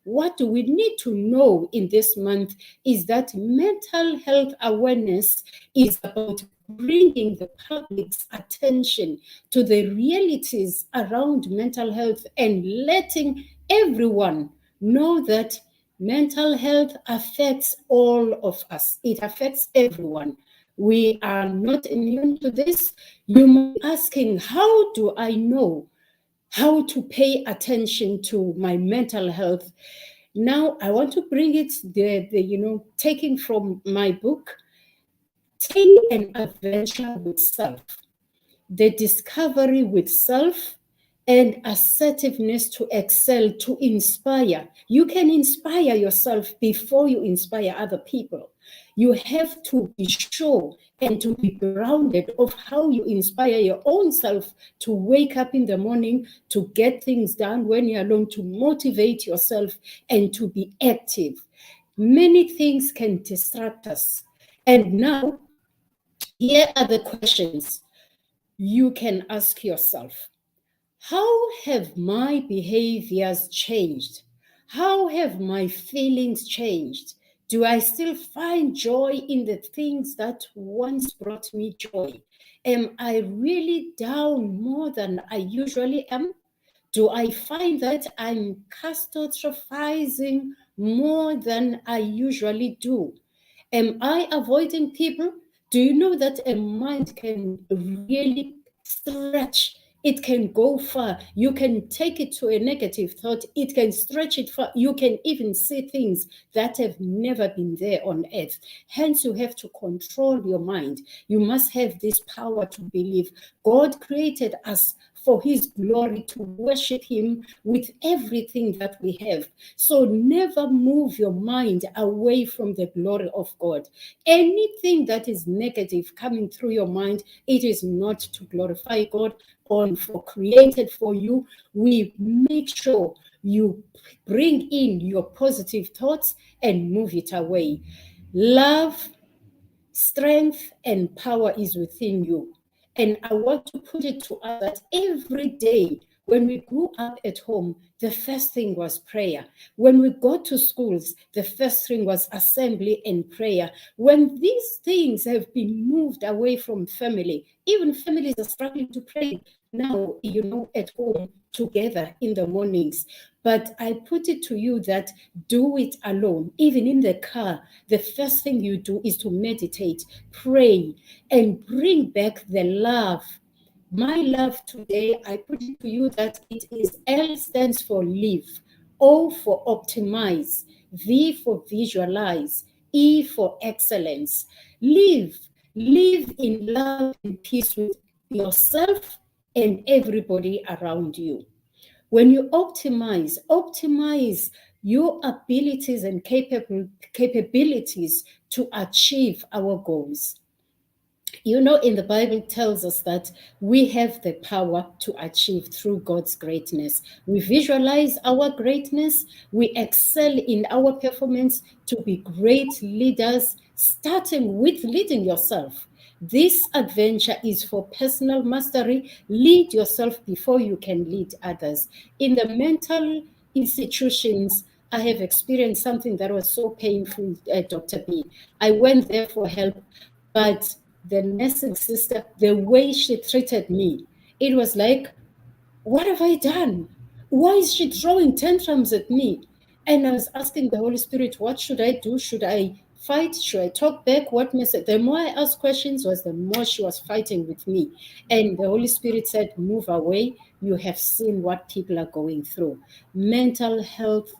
What do we need to know in this month is that mental health awareness is about bringing the public's attention to the realities around mental health and letting everyone know that mental health affects all of us. It affects everyone. We are not immune to this. You might be asking, how do I know how to pay attention to my mental health? Now, I want to bring it, taking from my book, Take an Adventure with Self, the discovery with self, and assertiveness to excel, to inspire. You can inspire yourself before you inspire other people. You have to be sure and to be grounded of how you inspire your own self to wake up in the morning, to get things done when you're alone, to motivate yourself and to be active. Many things can distract us. And now, here are the questions you can ask yourself. How have my behaviors changed? How have my feelings changed? Do I still find joy in the things that once brought me joy? Am I really down more than I usually am? Do I find that I'm catastrophizing more than I usually do? Am I avoiding people? Do you know that a mind can really stretch? It can go far. You can take it to a negative thought. It can stretch it far. You can even see things that have never been there on earth. Hence, you have to control your mind. You must have this power to believe. God created us for his glory, to worship him with everything that we have. So never move your mind away from the glory of God. Anything that is negative coming through your mind, it is not to glorify God or for created for you. We make sure you bring in your positive thoughts and move it away. Love, strength, and power is within you. And I want to put it to us that every day when we grew up at home, the first thing was prayer. When we got to schools, the first thing was assembly and prayer. When these things have been moved away from family, even families are struggling to pray now, at home together in the mornings. But I put it to you that do it alone. Even in the car, the first thing you do is to meditate, pray, and bring back the love. My love today, I put it to you that it is L stands for live, O for optimize, V for visualize, E for excellence. Live in love and peace with yourself and everybody around you. When you optimize your abilities and capabilities to achieve our goals. In the Bible it tells us that we have the power to achieve through God's greatness. We visualize our greatness. We excel in our performance to be great leaders, starting with leading yourself. This adventure is for personal mastery. Lead yourself before you can lead others. In the mental institutions, I have experienced something that was so painful, Dr. B. I went there for help, but the nursing sister, the way she treated me, it was like, what have I done? Why is she throwing tantrums at me? And I was asking the Holy Spirit, what should I do? Should I fight? Should I talk back? What message? The more I asked questions, the more she was fighting with me. And the Holy Spirit said, move away. You have seen what people are going through. Mental health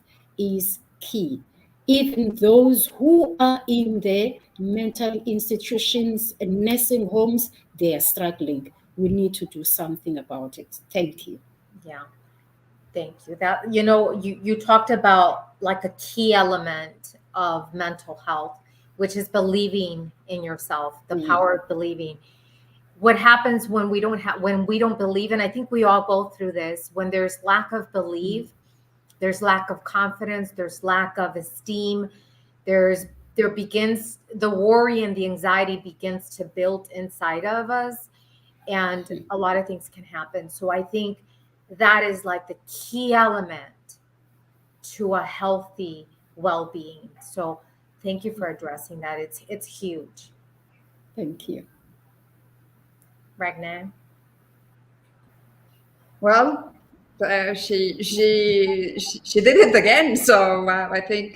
is key. Even those who are in the mental institutions and nursing homes, they are struggling. We need to do something about it. Thank you. Yeah. Thank you. That, you talked about like a key element of mental health, which is believing in yourself, the power of believing. What happens when we don't believe, and I think we all go through this, when there's lack of belief, there's lack of confidence, there's lack of esteem, there begins the worry and the anxiety begins to build inside of us, and a lot of things can happen. So I think that is like the key element to a healthy well-being. So thank you for addressing that. It's huge. Thank you. Ragnar? Well, she did it again. So I think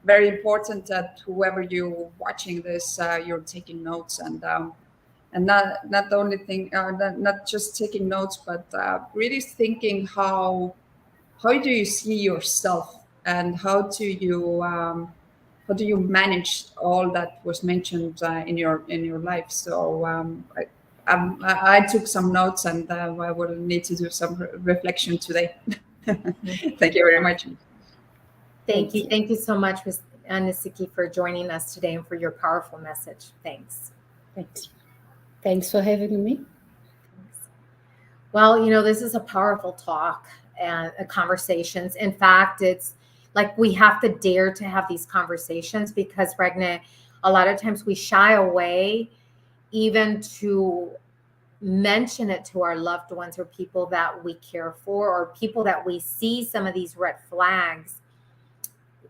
very important that whoever you watching this, you're taking notes and not only think not just taking notes, but really thinking how do you see yourself and how do you manage all that was mentioned in your life. So I took some notes and I will need to do some reflection today. Thank you very much. Thank you. Thank you so much, Ms. Anisiki, for joining us today and for your powerful message. Thanks. Thanks. Thanks for having me. Well, this is a powerful talk and conversations. In fact, it's like we have to dare to have these conversations, because, Ragnar, a lot of times we shy away even to mention it to our loved ones or people that we care for, or people that we see some of these red flags,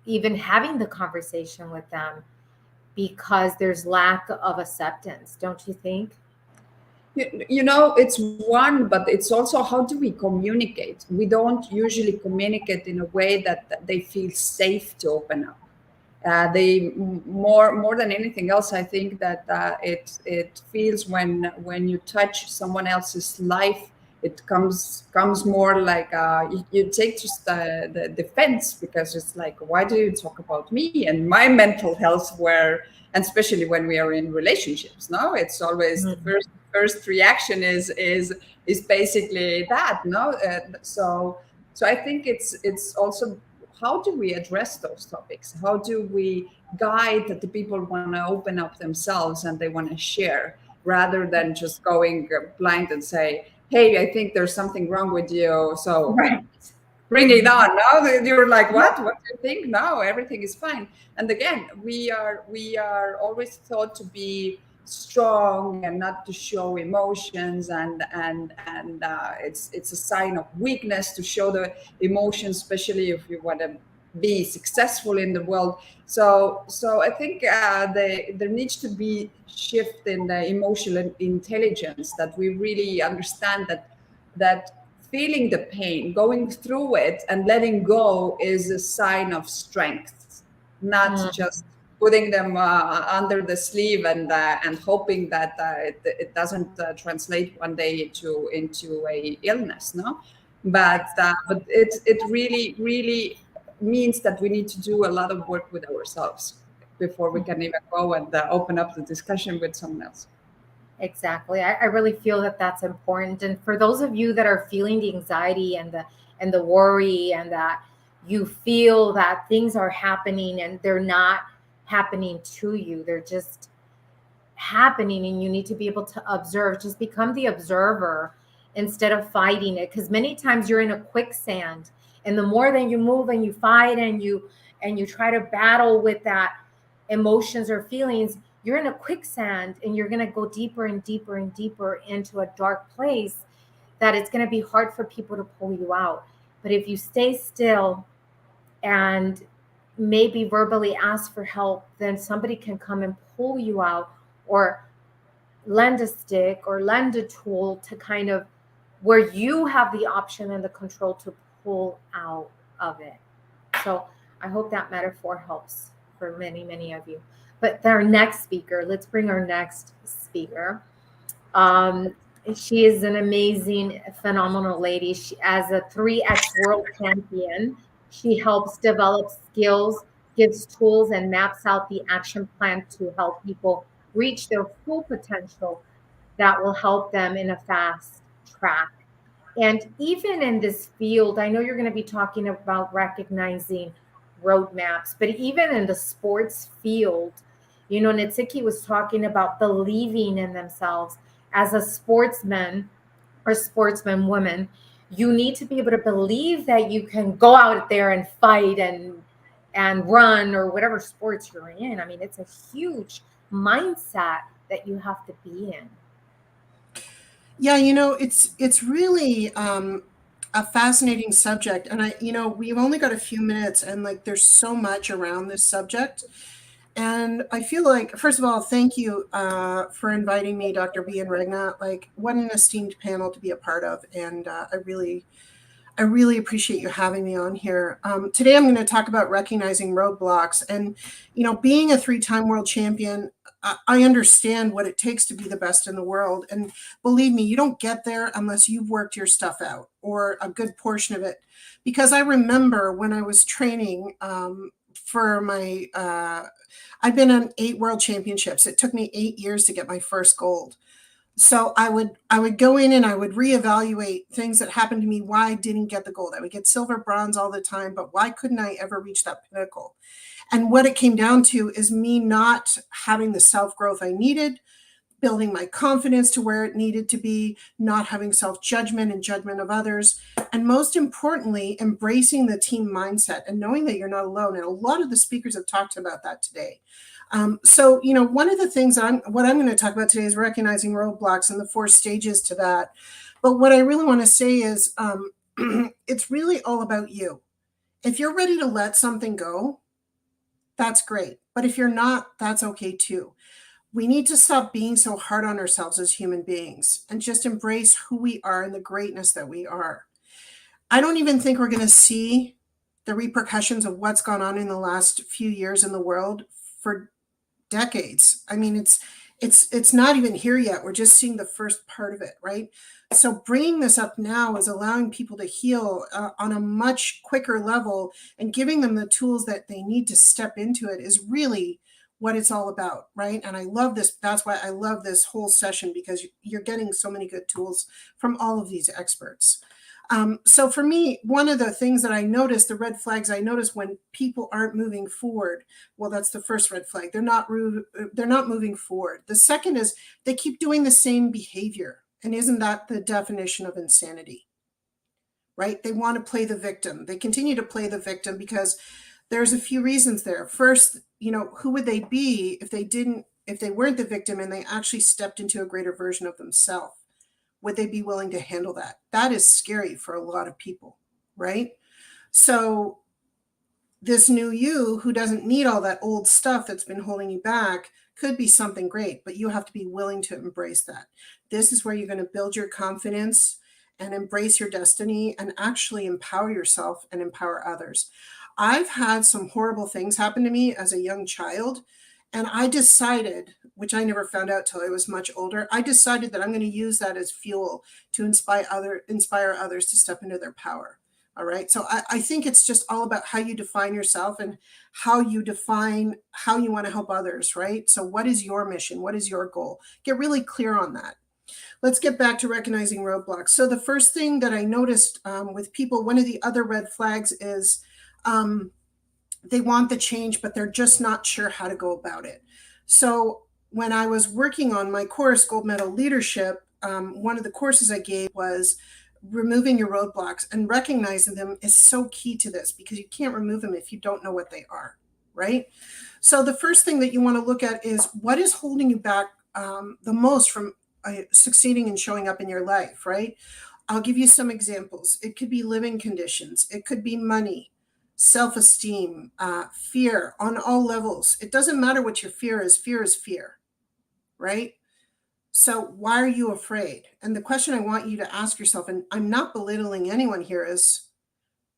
even having the conversation with them, because there's lack of acceptance, don't you think? It's one, but it's also how do we communicate? We don't usually communicate in a way that they feel safe to open up. They more than anything else, I think that it feels when you touch someone else's life, it comes more like you take just the defense, because it's like, why do you talk about me and my mental health? And especially when we are in relationships, no, it's always the first reaction is basically that, no. So I think it's also, how do we address those topics? How do we guide that the people want to open up themselves and they want to share, rather than just going blind and say, hey, I think there's something wrong with you, so Right. bring it on. Now you're like, what do you think? No, everything is fine. And again, we are always thought to be strong and not to show emotions, and it's a sign of weakness to show the emotions, especially if you want to be successful in the world. So I think there needs to be shift in the emotional intelligence, that we really understand that feeling the pain, going through it and letting go is a sign of strength, not just putting them under the sleeve and hoping that it doesn't translate one day into a illness, no. But it really means that we need to do a lot of work with ourselves before we can even go and open up the discussion with someone else. Exactly. I really feel that that's important. And for those of you that are feeling the anxiety and the worry, and that you feel that things are happening and they're not happening to you, they're just happening, and you need to be able to observe, just become the observer instead of fighting it. Because many times you're in a quicksand, and the more that you move and you fight and you try to battle with that emotions or feelings, you're in a quicksand, and you're going to go deeper and deeper and deeper into a dark place that it's going to be hard for people to pull you out. But if you stay still and maybe verbally ask for help, then somebody can come and pull you out, or lend a stick or lend a tool to kind of, where you have the option and the control to pull out of it. So I hope that metaphor helps for many, many of you. But our next speaker, let's bring our next speaker. She is an amazing, phenomenal lady. She, as a 3X world champion, She helps develop skills, gives tools, and maps out the action plan to help people reach their full potential that will help them in a fast track. And even in this field, I know you're going to be talking about recognizing roadmaps, but even in the sports field, you know, Nitsuki was talking about believing in themselves as a sportsman or sportsman woman. You need to be able to believe that you can go out there and fight and run or whatever sports you're in. I mean, it's a huge mindset that you have to be in. Yeah, it's really a fascinating subject, and we've only got a few minutes, and like there's so much around this subject, and I feel like, first of all, thank you for inviting me, Dr. B and Regna. Like, what an esteemed panel to be a part of, and I really appreciate you having me on here. Today, I'm going to talk about recognizing roadblocks. And, being a 3-time world champion, I understand what it takes to be the best in the world. And believe me, you don't get there unless you've worked your stuff out, or a good portion of it. Because I remember when I was training for my, I've been on 8 world championships. It took me 8 years to get my first gold. So I would go in and I would reevaluate things that happened to me, why I didn't get the gold. I would get silver, bronze all the time, but why couldn't I ever reach that pinnacle? And what it came down to is me not having the self-growth I needed, building my confidence to where it needed to be, not having self-judgment and judgment of others, and most importantly, embracing the team mindset and knowing that you're not alone. And a lot of the speakers have talked about that today. So, one of the things what I'm going to talk about today is recognizing roadblocks and the 4 stages to that. But what I really want to say is it's really all about you. If you're ready to let something go, that's great. But if you're not, that's okay too. We need to stop being so hard on ourselves as human beings and just embrace who we are and the greatness that we are. I don't even think we're going to see the repercussions of what's gone on in the last few years in the world for decades. I mean, it's not even here yet. We're just seeing the first part of it, right? So bringing this up now is allowing people to heal on a much quicker level, and giving them the tools that they need to step into it is really what it's all about, right? And I love this. That's why I love this whole session, because you're getting so many good tools from all of these experts. So for me, one of the things that I noticed, the red flags I notice when people aren't moving forward, well, that's the first red flag. They're not moving forward. The second is they keep doing the same behavior. And isn't that the definition of insanity? Right? They want to play the victim. They continue to play the victim because there's a few reasons there. First, who would they be if they weren't the victim and they actually stepped into a greater version of themselves? Would they be willing to handle that? That is scary for a lot of people, right? So this new you, who doesn't need all that old stuff that's been holding you back, could be something great, but you have to be willing to embrace that. This is where you're going to build your confidence and embrace your destiny and actually empower yourself and empower others. I've had some horrible things happen to me as a young child, and I decided, which I never found out till I was much older, I decided that I'm going to use that as fuel to inspire others to step into their power. All right. So I think it's just all about how you define yourself and how you define how you want to help others, right? So what is your mission? What is your goal? Get really clear on that. Let's get back to recognizing roadblocks. So the first thing that I noticed with people, one of the other red flags is they want the change, but they're just not sure how to go about it. So when I was working on my course, Gold Medal Leadership, one of the courses I gave was removing your roadblocks, and recognizing them is so key to this, because you can't remove them if you don't know what they are, right? So the first thing that you want to look at is what is holding you back the most from succeeding and showing up in your life, right? I'll give you some examples. It could be living conditions. It could be money, self-esteem, fear on all levels. It doesn't matter what your fear is fear, right? So why are you afraid? And the question I want you to ask yourself, and I'm not belittling anyone here, is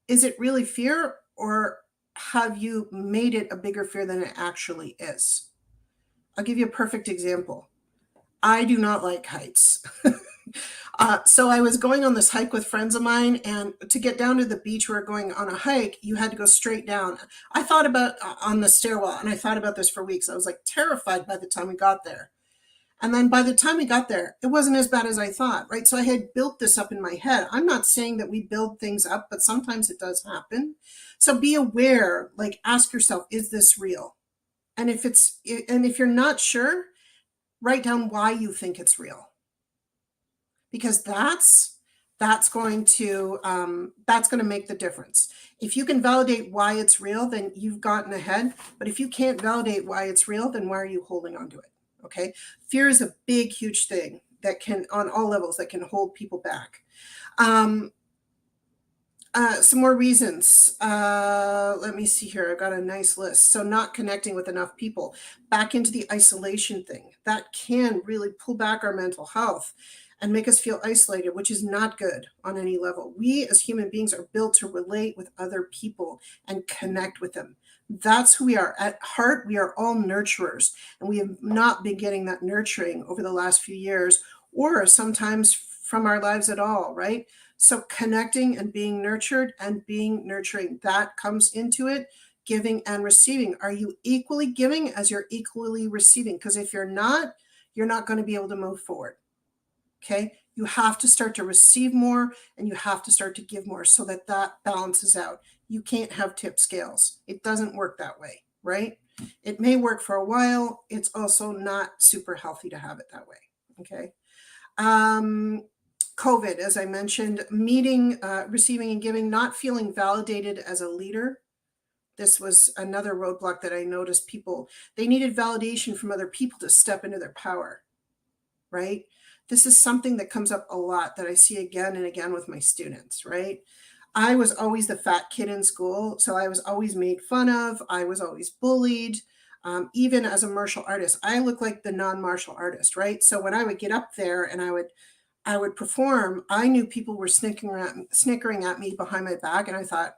it really fear, or have you made it a bigger fear than it actually is? I'll give you a perfect example. I do not like heights. So I was going on this hike with friends of mine, and to get down to the beach, we were going on a hike. You had to go straight down. I thought about on the stairwell, and I thought about this for weeks. I was like terrified by the time we got there. And then by the time we got there, it wasn't as bad as I thought, right? So I had built this up in my head. I'm not saying that we build things up, but sometimes it does happen. So be aware, like ask yourself, is this real? And if you're not sure, write down why you think it's real. Because that's going to make the difference. If you can validate why it's real, then you've gotten ahead. But if you can't validate why it's real, then why are you holding on to it? Okay. Fear is a big, huge thing that can, on all levels, that can hold people back. Some more reasons. Let me see here. I've got a nice list. So not connecting with enough people, back into the isolation thing. That can really pull back our mental health and make us feel isolated, which is not good on any level. We as human beings are built to relate with other people and connect with them. That's who we are. At heart, we are all nurturers, and we have not been getting that nurturing over the last few years, or sometimes from our lives at all, right? So connecting and being nurtured and being nurturing, that comes into it. Giving and receiving. Are you equally giving as you're equally receiving? Because if you're not going to be able to move forward. Okay. You have to start to receive more, and you have to start to give more so that balances out. You can't have tip scales. It doesn't work that way, right? It may work for a while. It's also not super healthy to have it that way. Okay. COVID, as I mentioned, meeting, receiving and giving, not feeling validated as a leader. This was another roadblock that I noticed. People, they needed validation from other people to step into their power, right? This is something that comes up a lot that I see again and again with my students, right? I was always the fat kid in school, so I was always made fun of. I was always bullied. Even as a martial artist, I look like the non-martial artist, right? So when I would get up there and I would perform, I knew people were snickering at me behind my back, and I thought,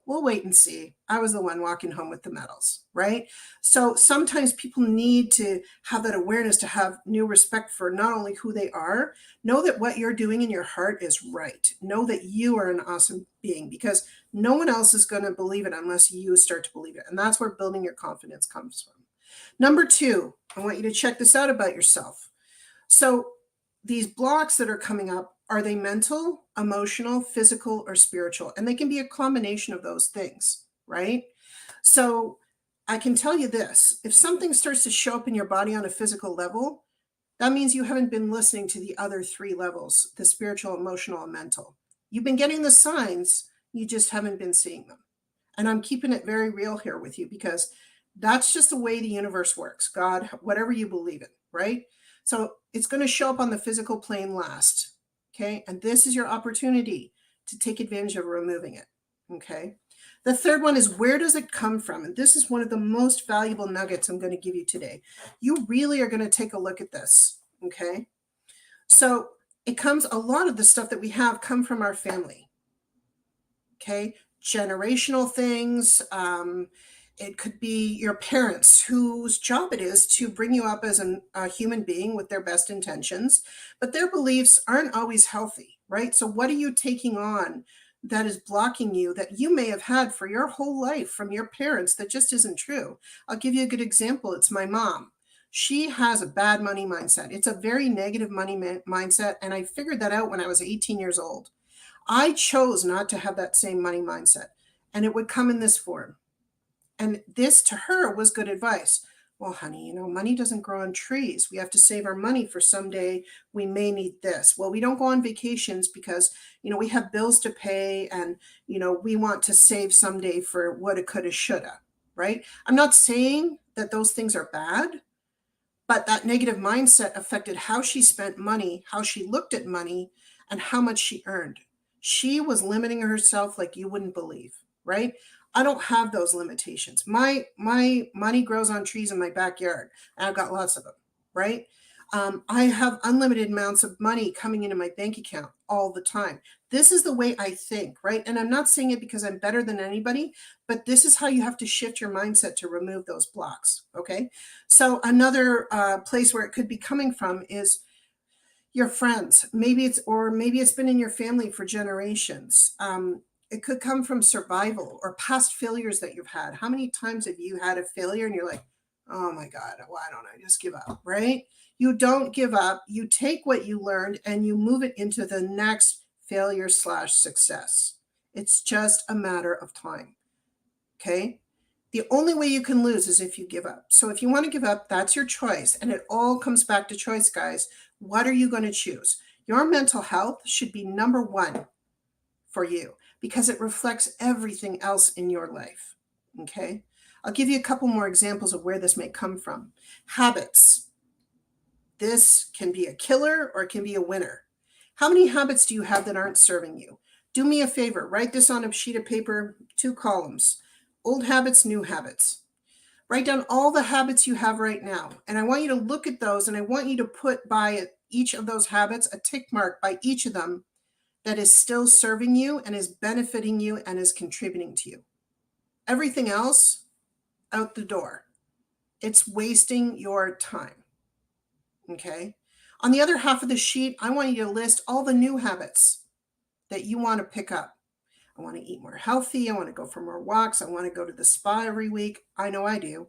we'll wait and see. I was the one walking home with the medals, right? So sometimes people need to have that awareness, to have new respect for not only who they are, know that what you're doing in your heart is right. Know that you are an awesome being, because no one else is going to believe it unless you start to believe it. And that's where building your confidence comes from. Number 2, I want you to check this out about yourself. So these blocks that are coming up, are they mental, emotional, physical, or spiritual? And they can be a combination of those things, right? So I can tell you this, if something starts to show up in your body on a physical level, that means you haven't been listening to the other 3 levels, the spiritual, emotional, and mental. You've been getting the signs, you just haven't been seeing them. And I'm keeping it very real here with you, because that's just the way the universe works. God, whatever you believe in, right? So it's going to show up on the physical plane last. Okay. And this is your opportunity to take advantage of removing it. Okay. The third one is, where does it come from? And this is one of the most valuable nuggets I'm going to give you today. You really are going to take a look at this. Okay. So it comes, a lot of the stuff that we have come from our family. Okay. Generational things. It could be your parents, whose job it is to bring you up as a human being with their best intentions, but their beliefs aren't always healthy, right? So what are you taking on that is blocking you, that you may have had for your whole life from your parents, that just isn't true? I'll give you a good example. It's my mom. She has a bad money mindset. It's a very negative money mindset. And I figured that out when I was 18 years old. I chose not to have that same money mindset, and it would come in this form. And this to her was good advice. Well, honey, money doesn't grow on trees. We have to save our money for someday we may need this. Well, we don't go on vacations because, we have bills to pay, and, we want to save someday for woulda, coulda, shoulda, right? I'm not saying that those things are bad, but that negative mindset affected how she spent money, how she looked at money, and how much she earned. She was limiting herself like you wouldn't believe, right? I don't have those limitations. My money grows on trees in my backyard, and I've got lots of them, right? I have unlimited amounts of money coming into my bank account all the time. This is the way I think, right? And I'm not saying it because I'm better than anybody, but this is how you have to shift your mindset to remove those blocks, okay? So another place where it could be coming from is, your friends. Maybe it's been in your family for generations. It could come from survival or past failures that you've had. How many times have you had a failure and you're like, oh my God, why don't I just give up, right? You don't give up. You take what you learned and you move it into the next failure / success. It's just a matter of time. Okay. The only way you can lose is if you give up. So if you want to give up, that's your choice. And it all comes back to choice, guys. What are you going to choose? Your mental health should be number one for you because it reflects everything else in your life. Okay. I'll give you a couple more examples of where this may come from. Habits. This can be a killer or it can be a winner. How many habits do you have that aren't serving you? Do me a favor, write this on a sheet of paper, 2 columns. Old habits, new habits. Write down all the habits you have right now. And I want you to look at those and I want you to put by each of those habits a tick mark by each of them that is still serving you and is benefiting you and is contributing to you. Everything else, out the door. It's wasting your time. Okay? On the other half of the sheet, I want you to list all the new habits that you want to pick up. I want to eat more healthy. I want to go for more walks. I want to go to the spa every week. I know I do.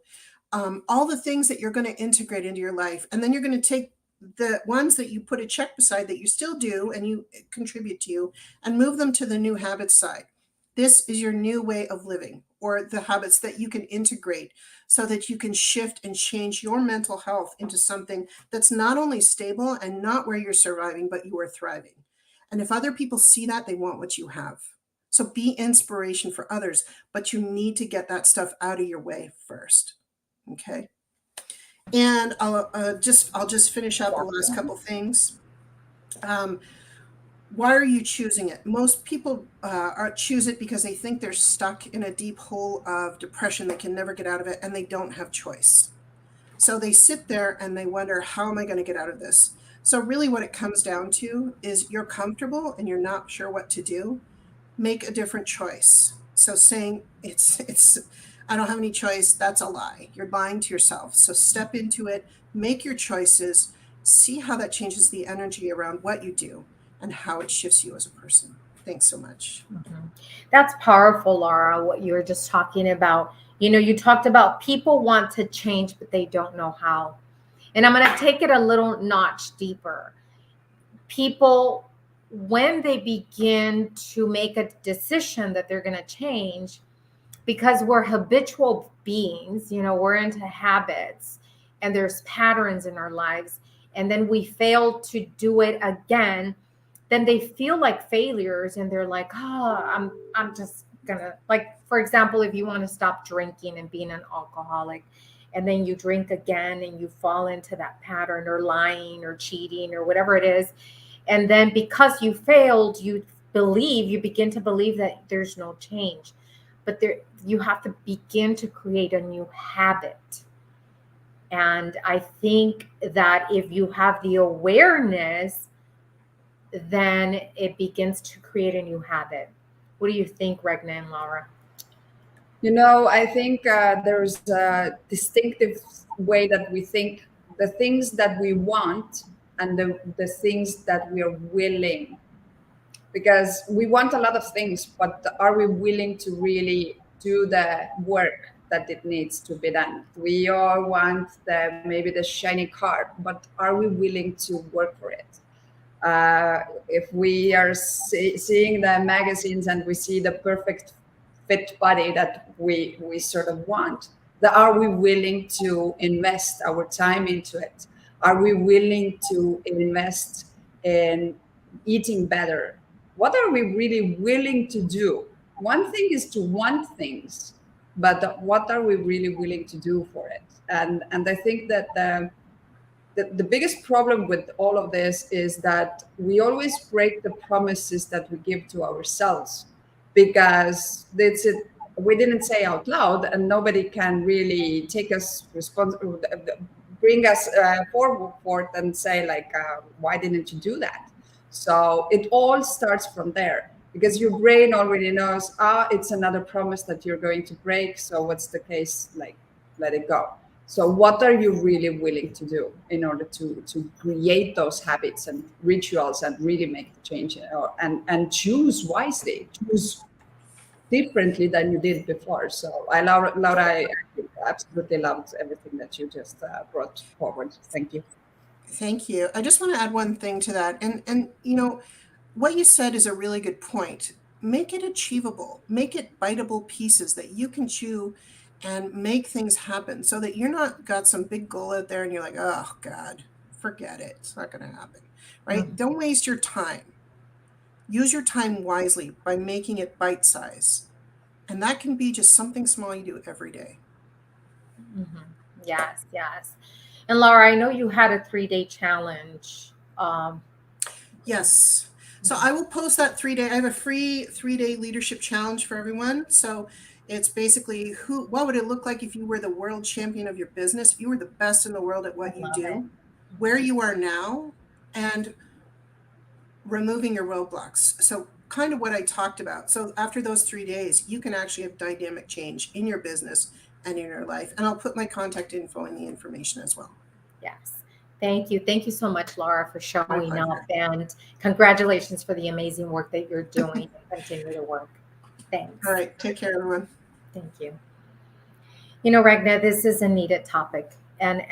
All the things that you're going to integrate into your life. And then you're going to take the ones that you put a check beside that you still do and you contribute to you and move them to the new habits side. This is your new way of living or the habits that you can integrate so that you can shift and change your mental health into something that's not only stable and not where you're surviving, but you are thriving. And if other people see that, they want what you have. So be inspiration for others, but you need to get that stuff out of your way first. Okay. And I'll just finish out the last couple things. Why are you choosing it? Most people choose it because they think they're stuck in a deep hole of depression. They can never get out of it and they don't have choice. So they sit there and they wonder, how am I going to get out of this? So really what it comes down to is you're comfortable and you're not sure what to do. Make a different choice. So saying it's I don't have any choice, that's a lie. You're lying to yourself. So step into it, make your choices, see how that changes the energy around what you do and how it shifts you as a person. Thanks so much. Mm-hmm. That's powerful, Laura, what you were just talking about. You know, you talked about people want to change, but they don't know how. And I'm going to take it a little notch deeper. People, when they begin to make a decision that they're going to change, because we're habitual beings, you know, we're into habits and there's patterns in our lives, and then we fail to do it again, then they feel like failures and they're like, oh, I'm just gonna, like, for example, if you want to stop drinking and being an alcoholic, and then you drink again and you fall into that pattern or lying or cheating or whatever it is. And then because you failed, you begin to believe that there's no change. But you have to begin to create a new habit. And I think that if you have the awareness, then it begins to create a new habit. What do you think, Regna and Laura? You know, I think there's a distinctive way that we think the things that we want and the things that we are willing. Because we want a lot of things, but are we willing to really do the work that it needs to be done? We all want maybe the shiny car, but are we willing to work for it? If we are seeing the magazines and we see the perfect fit body that we sort of want, are we willing to invest our time into it? Are we willing to invest in eating better? What are we really willing to do? One thing is to want things, but what are we really willing to do for it? And I think that the biggest problem with all of this is that we always break the promises that we give to ourselves because we didn't say out loud and nobody can really take us bring us forward and say like, why didn't you do that? So it all starts from there because your brain already knows, it's another promise that you're going to break. So what's the case? Like, let it go. So what are you really willing to do in order to create those habits and rituals and really make the change, and choose wisely, choose differently than you did before. So Laura, I absolutely loved everything that you just brought forward. Thank you. Thank you. I just want to add one thing to that. And what you said is a really good point. Make it achievable. Make it biteable pieces that you can chew and make things happen so that you're not got some big goal out there and you're like, oh God, forget it. It's not going to happen. Right? Don't waste your time. Use your time wisely by making it bite size. And that can be just something small you do every day. Yes, yes. And Laura, I know you had a 3-day challenge. Yes. So I will post that 3-day. I have a free 3-day leadership challenge for everyone. So it's basically what would it look like if you were the world champion of your business, if you were the best in the world at what you do, where you are now, and removing your roadblocks. So kind of what I talked about. So after those 3 days, you can actually have dynamic change in your business and in your life. And I'll put my contact info in the information as well. Yes. Thank you. Thank you so much, Laura, for showing pleasure. up, and congratulations for the amazing work that you're doing. Continue to work. Thanks. All right. Take care, everyone. Thank you. You know, Ragna, this is a needed topic, and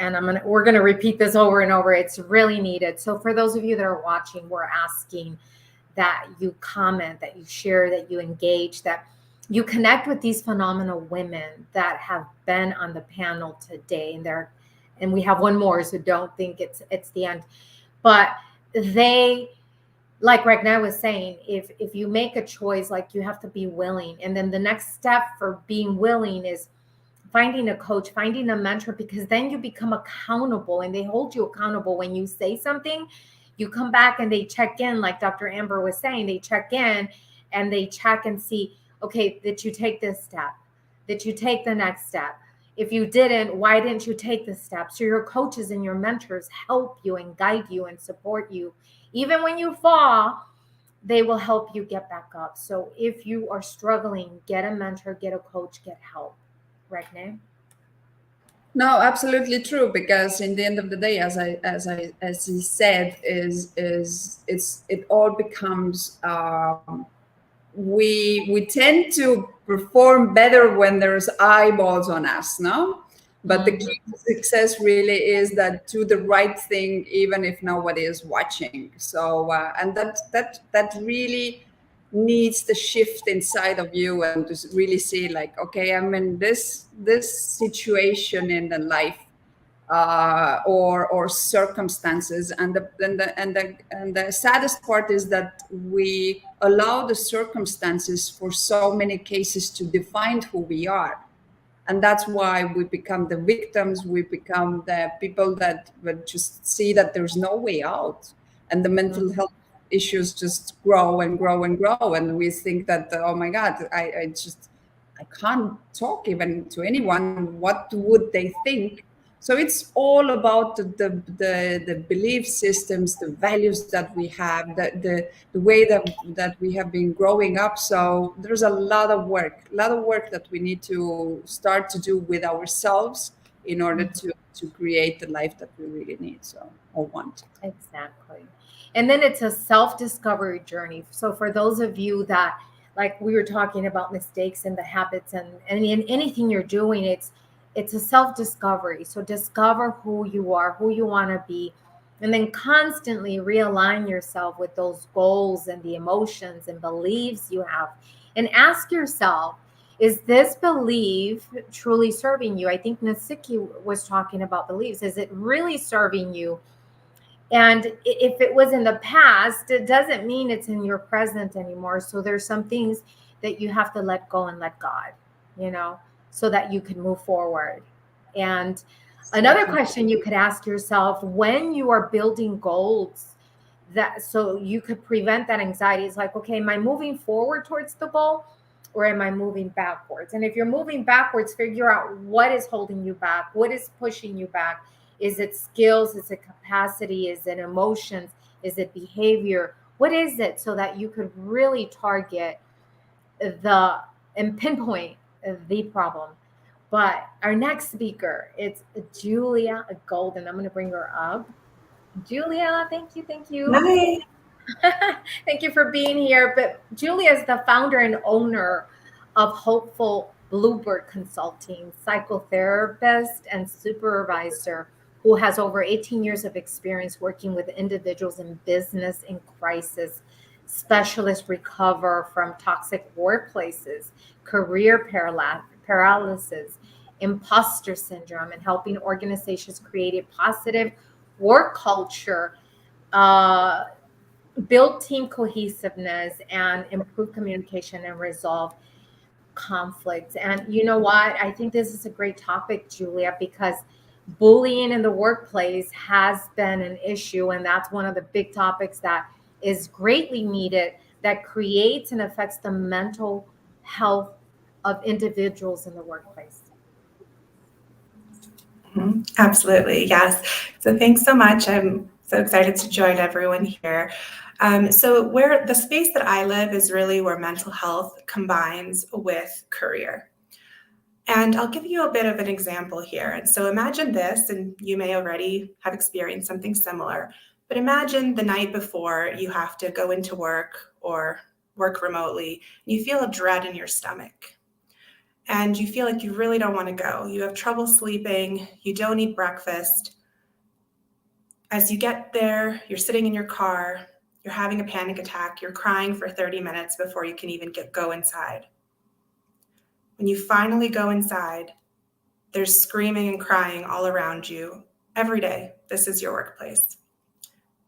we're gonna repeat this over and over. It's really needed. So for those of you that are watching, we're asking that you comment, that you share, that you engage, that you connect with these phenomenal women that have been on the panel today, and we have one more, so don't think it's the end. But they, like Ragnar was saying, if you make a choice, like, you have to be willing. And then the next step for being willing is finding a coach, finding a mentor, because then you become accountable and they hold you accountable. When you say something, you come back and they check in, like Dr. Amber was saying, they check in and they check and see, okay, did you take this step? Did you take the next step? If you didn't, why didn't you take the step? So your coaches and your mentors help you and guide you and support you. Even when you fall, they will help you get back up. So if you are struggling, get a mentor, get a coach, get help. Right now? No, absolutely true. Because in the end of the day, as he said, it all becomes we tend to perform better when there's eyeballs on us, no? But the key to success really is that do the right thing even if nobody is watching. So and that really needs the shift inside of you, and to really see, like, okay, I'm in this situation in the life or circumstances, and the saddest part is that we allow the circumstances for so many cases to define who we are, and that's why we become the victims. We become the people that would just see that there's no way out, and the mental health issues just grow and grow and grow, and we think that, oh my God, I can't talk even to anyone. What would they think? So it's all about the belief systems, the values that we have, the way that we have been growing up. So there's a lot of work that we need to start to do with ourselves in order to create the life that we really need, so, or want. Exactly. And then it's a self-discovery journey. So for those of you that, like we were talking about mistakes and the habits, and in anything you're doing, it's a self-discovery. So discover who you are, who you want to be, and then constantly realign yourself with those goals and the emotions and beliefs you have. And ask yourself, is this belief truly serving you? I think Nasiki was talking about beliefs. Is it really serving you? And if it was in the past, it doesn't mean it's in your present anymore. So there's some things that you have to let go and let God, so that you can move forward. And another question you could ask yourself when you are building goals, that so you could prevent that anxiety, is like, okay, am I moving forward towards the goal, or am I moving backwards? And if you're moving backwards, figure out what is holding you back, what is pushing you back. Is it skills? Is it capacity? Is it emotions? Is it behavior? What is it, so that you could really target and pinpoint the problem? But our next speaker, it's Julia Golden. I'm going to bring her up. Julia, thank you. Hi. Thank you for being here. But Julia is the founder and owner of Hopeful Bluebird Consulting, psychotherapist and supervisor who has over 18 years of experience working with individuals in business in crisis. Specialists recover from toxic workplaces, career paralysis, imposter syndrome, and helping organizations create a positive work culture, build team cohesiveness, and improve communication and resolve conflicts. And you know what? I think this is a great topic, Julia, because bullying in the workplace has been an issue. And that's one of the big topics that is greatly needed, that creates and affects the mental health of individuals in the workplace. Absolutely, yes. So thanks so much. I'm so excited to join everyone here. So where the space that I live is really where mental health combines with career. And I'll give you a bit of an example here. And so imagine this, and you may already have experienced something similar, but imagine the night before you have to go into work or work remotely, and you feel a dread in your stomach. And you feel like you really don't want to go. You have trouble sleeping, you don't eat breakfast. As you get there, you're sitting in your car, you're having a panic attack, you're crying for 30 minutes before you can even go inside. When you finally go inside, there's screaming and crying all around you every day. This is your workplace.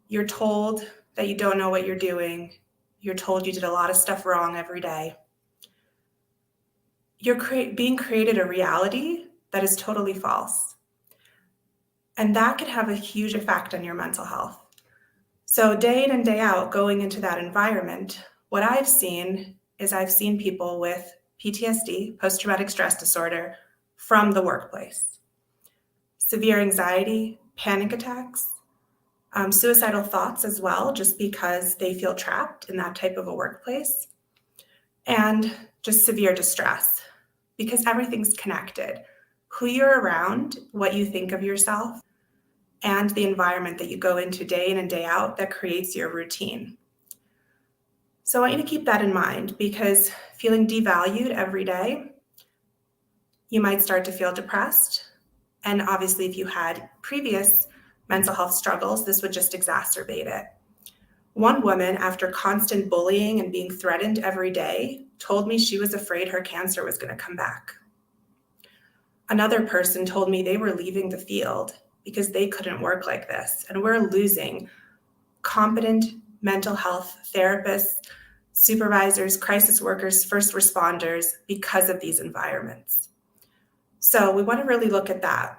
You're told that you don't know what you're doing. You're told you did a lot of stuff wrong every day. You're being created a reality that is totally false. And that could have a huge effect on your mental health. So day in and day out, going into that environment, what I've seen people with PTSD, post-traumatic stress disorder, from the workplace. Severe anxiety, panic attacks, suicidal thoughts as well, just because they feel trapped in that type of a workplace, and just severe distress, because everything's connected. Who you're around, what you think of yourself, and the environment that you go into day in and day out that creates your routine. So I want you to keep that in mind, because feeling devalued every day, you might start to feel depressed. And obviously, if you had previous mental health struggles, this would just exacerbate it. One woman, after constant bullying and being threatened every day, told me she was afraid her cancer was going to come back. Another person told me they were leaving the field because they couldn't work like this. And we're losing competent mental health therapists, supervisors, crisis workers, first responders because of these environments. So we want to really look at that.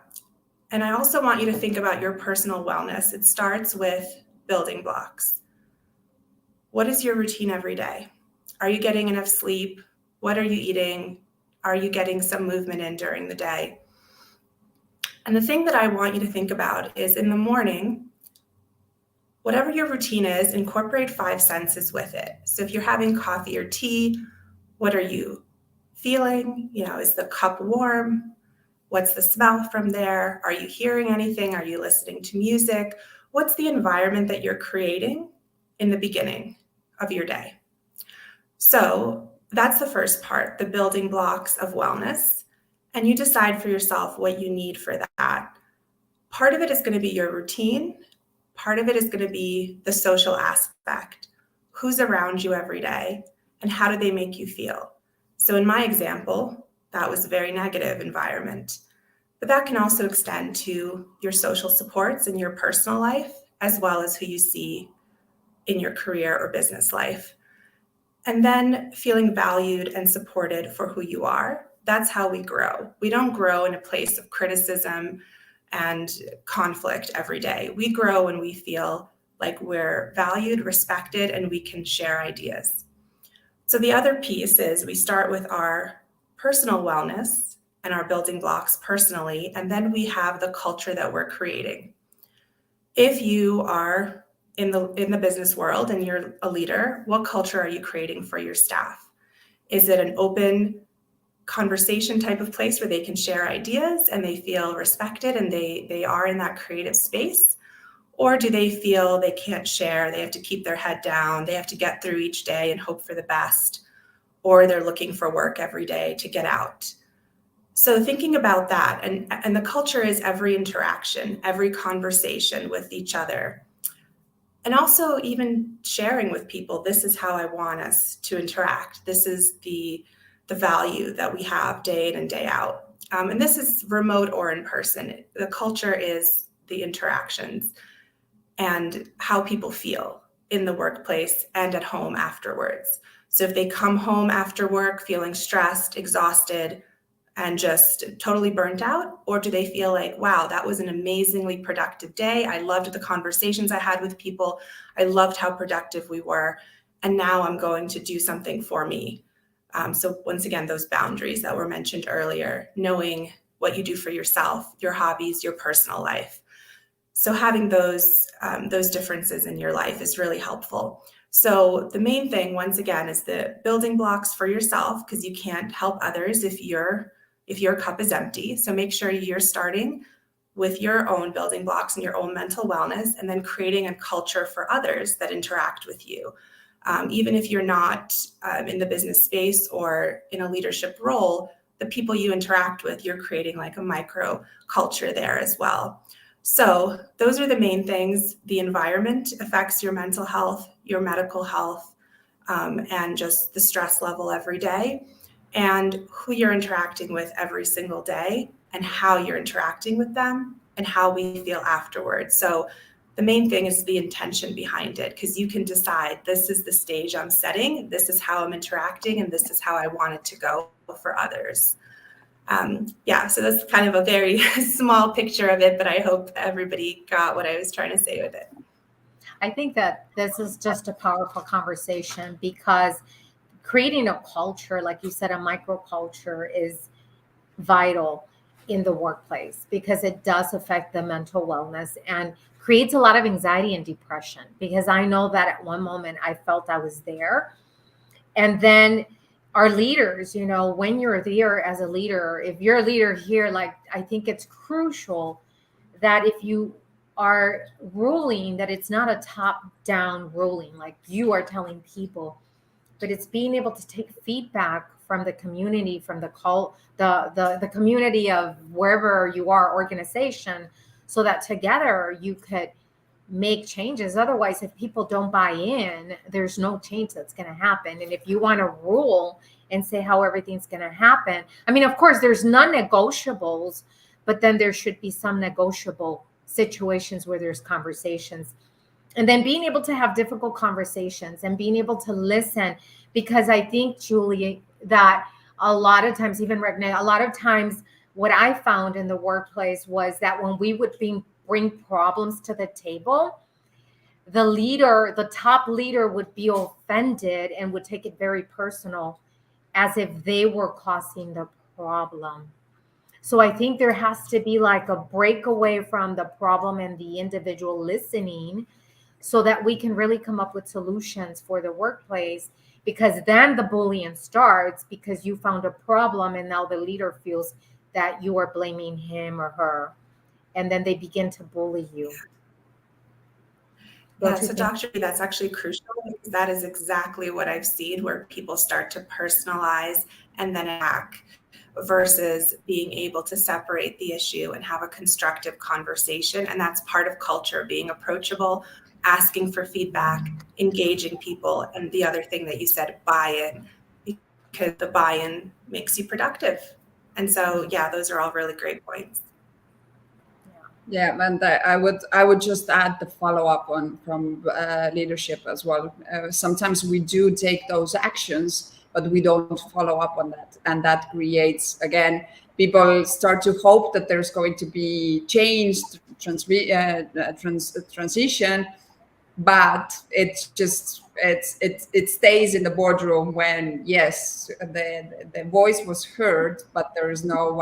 And I also want you to think about your personal wellness. It starts with building blocks. What is your routine every day? Are you getting enough sleep? What are you eating? Are you getting some movement in during the day? And the thing that I want you to think about is, in the morning, whatever your routine is, incorporate 5 senses with it. So if you're having coffee or tea, what are you feeling? Is the cup warm? What's the smell from there? Are you hearing anything? Are you listening to music? What's the environment that you're creating in the beginning of your day? So that's the first part, the building blocks of wellness. And you decide for yourself what you need for that. Part of it is going to be your routine. Part of it is going to be the social aspect. Who's around you every day and how do they make you feel? So in my example, that was a very negative environment. But that can also extend to your social supports in your personal life, as well as who you see in your career or business life. And then feeling valued and supported for who you are. That's how we grow. We don't grow in a place of criticism and conflict every day. We grow when we feel like we're valued, respected, and we can share ideas. So the other piece is we start with our personal wellness and our building blocks personally, and then we have the culture that we're creating. If you are in the business world and you're a leader, what culture are you creating for your staff? Is it an open conversation type of place where they can share ideas and they feel respected and they are in that creative space? Or do they feel they can't share, they have to keep their head down, they have to get through each day and hope for the best, or they're looking for work every day to get out? So thinking about that, and the culture is every interaction, every conversation with each other, and also even sharing with people, this is how I want us to interact. This is the value that we have day in and day out. And this is remote or in person. The culture is the interactions and how people feel in the workplace and at home afterwards. So if they come home after work feeling stressed, exhausted, and just totally burnt out, or do they feel like, wow, that was an amazingly productive day. I loved the conversations I had with people. I loved how productive we were. And now I'm going to do something for me. So once again, those boundaries that were mentioned earlier, knowing what you do for yourself, your hobbies, your personal life. So having those differences in your life is really helpful. So the main thing, once again, is the building blocks for yourself, because you can't help others if your cup is empty. So make sure you're starting with your own building blocks and your own mental wellness, and then creating a culture for others that interact with you. Even if you're not in the business space or in a leadership role, the people you interact with, you're creating like a micro culture there as well. So those are the main things. The environment affects your mental health, your medical health, and just the stress level every day, and who you're interacting with every single day, and how you're interacting with them, and how we feel afterwards. So the main thing is the intention behind it, because you can decide, this is the stage I'm setting, this is how I'm interacting, and this is how I want it to go for others. So that's kind of a very small picture of it, but I hope everybody got what I was trying to say with it. I think that this is just a powerful conversation, because creating a culture, like you said, a microculture, is vital in the workplace, because it does affect the mental wellness and creates a lot of anxiety and depression. Because I know that at one moment I felt I was there. And then our leaders, when you're there as a leader, if you're a leader here, like, I think it's crucial that if you are ruling, that it's not a top down ruling, like you are telling people, but it's being able to take feedback from the community, from the community of wherever you are, organization, so that together you could make changes. Otherwise, if people don't buy in, there's no change that's going to happen. And if you want to rule and say how everything's going to happen, I mean, of course, there's non-negotiables, but then there should be some negotiable situations where there's conversations. And then being able to have difficult conversations and being able to listen, because I think, Julie, that a lot of times, even Regne, a lot of times what I found in the workplace was that when we would bring problems to the table, the top leader would be offended and would take it very personal, as if they were causing the problem. So I think there has to be like a breakaway from the problem and the individual listening, so that we can really come up with solutions for the workplace, because then the bullying starts, because you found a problem and now the leader feels that you are blaming him or her, and then they begin to bully you. So Dr. B, that's actually crucial, because that is exactly what I've seen, where people start to personalize and then attack, versus being able to separate the issue and have a constructive conversation. And that's part of culture, being approachable, asking for feedback, engaging people, and the other thing that you said, buy-in, because the buy-in makes you productive. And so, those are all really great points. Yeah, and I would just add the follow-up from leadership as well. Sometimes we do take those actions, but we don't follow up on that, and that creates, again, people start to hope that there's going to be change, transition, but it stays in the boardroom when, yes, the voice was heard, but there is no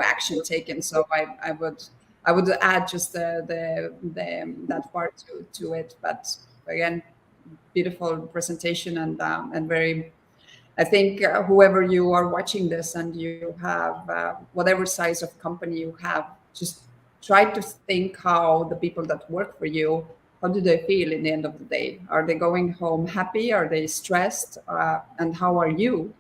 action taken. So I would add just that part to it. But again, beautiful presentation and very I think whoever you are watching this and you have whatever size of company you have, just try to think how the people that work for you, how do they feel in the end of the day? Are they going home happy? Are they stressed? And how are you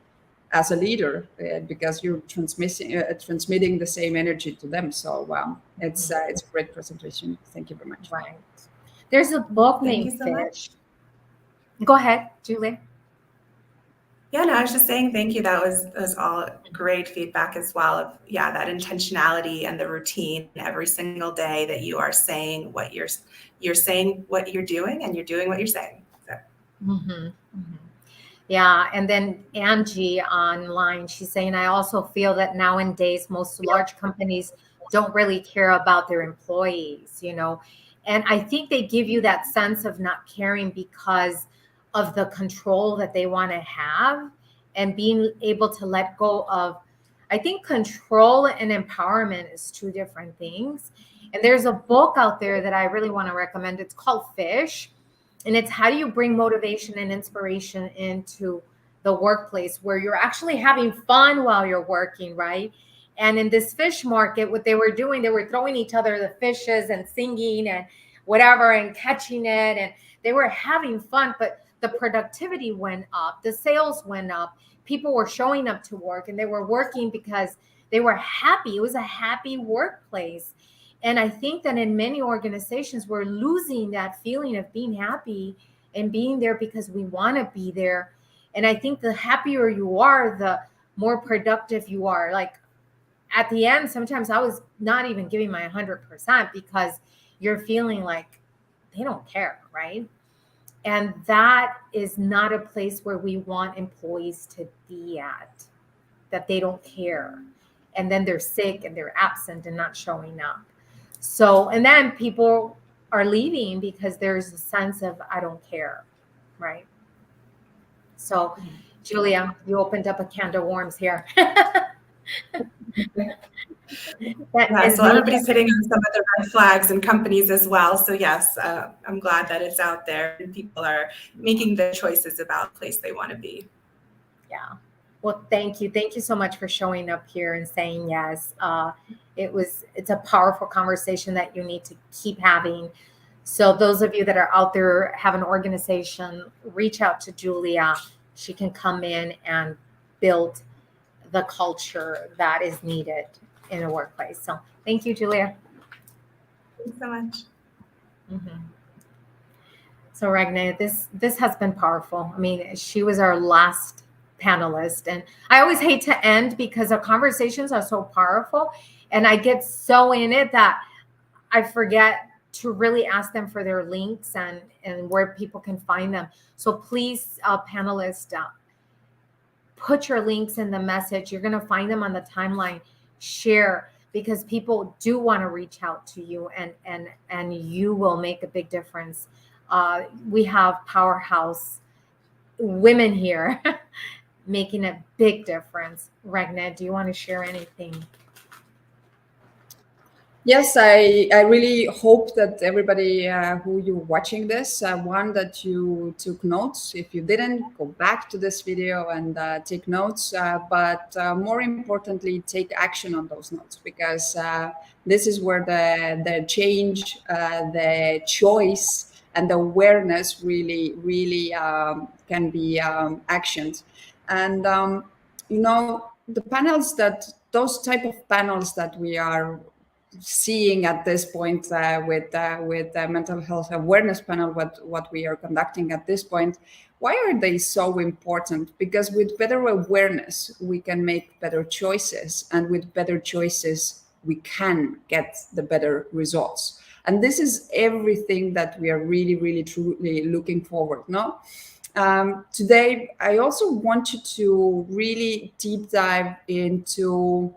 as a leader? Because you're transmitting the same energy to them. So it's a great presentation. Thank you very much. Right. There's a book Thank named you so Fish. much. Go ahead, Julie. Yeah, no, I was just saying thank you. That was all great feedback as well. Of that intentionality and the routine every single day that you are saying what you're saying what you're doing, and you're doing what you're saying. So. Mm-hmm. Mm-hmm. Yeah, and then Angie online, she's saying, I also feel that nowadays most large companies don't really care about their employees, and I think they give you that sense of not caring because of the control that they want to have and being able to let go of. I think control and empowerment is two different things. And there's a book out there that I really want to recommend. It's called Fish. And it's how do you bring motivation and inspiration into the workplace where you're actually having fun while you're working, right? And in this fish market, what they were doing, they were throwing each other the fishes and singing and whatever and catching it. And they were having fun, but the productivity went up, the sales went up. People were showing up to work and they were working because they were happy. It was a happy workplace. And I think that in many organizations, we're losing that feeling of being happy and being there because we want to be there. And I think the happier you are, the more productive you are. Like at the end, sometimes I was not even giving my 100% because you're feeling like they don't care, right? And that is not a place where we want employees to be at, that they don't care. And then they're sick and they're absent and not showing up. So, and then people are leaving because there's a sense of, I don't care, right? So, Julia, you opened up a can of worms here. So everybody's hitting on some of the red flags in companies as well. So yes, I'm glad that it's out there and people are making the choices about the place they want to be. Yeah. Well, thank you. Thank you so much for showing up here and saying yes. It's a powerful conversation that you need to keep having. So those of you that are out there, have an organization, reach out to Julia. She can come in and build the culture that is needed in a workplace. So thank you, Julia. Thanks so much. Mm-hmm. So Ragnar, this has been powerful. I mean, she was our last panelist, and I always hate to end because our conversations are so powerful, and I get so in it that I forget to really ask them for their links and where people can find them. So please, panelists, put your links in the message. You're going to find them on the timeline. Share, because people do want to reach out to you, and you will make a big difference. We have powerhouse women here making a big difference. Ragnar, do you want to share anything? Yes, I really hope that everybody who you're watching this, one, that you took notes. If you didn't, go back to this video and take notes. But more importantly, take action on those notes, because this is where the change, the choice, and the awareness really, really can be actioned. And, the panels those type of panels that we are seeing at this point with the mental health awareness panel, what we are conducting at this point, why are they so important? Because with better awareness, we can make better choices, and with better choices, we can get the better results. And this is everything that we are really, really, truly looking forward. No. Today, I also want you to really deep dive into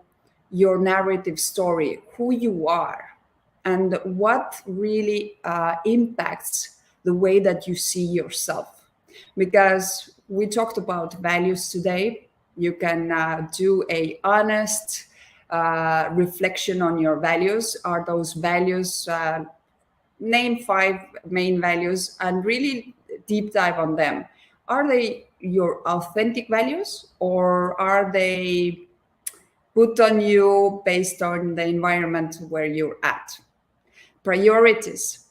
your narrative story, who you are, and what really impacts the way that you see yourself. Because we talked about values today. You can do a honest reflection on your values. Are those values, name 5 main values and really deep dive on them. Are they your authentic values, or are they put on you based on the environment where you're at? Priorities.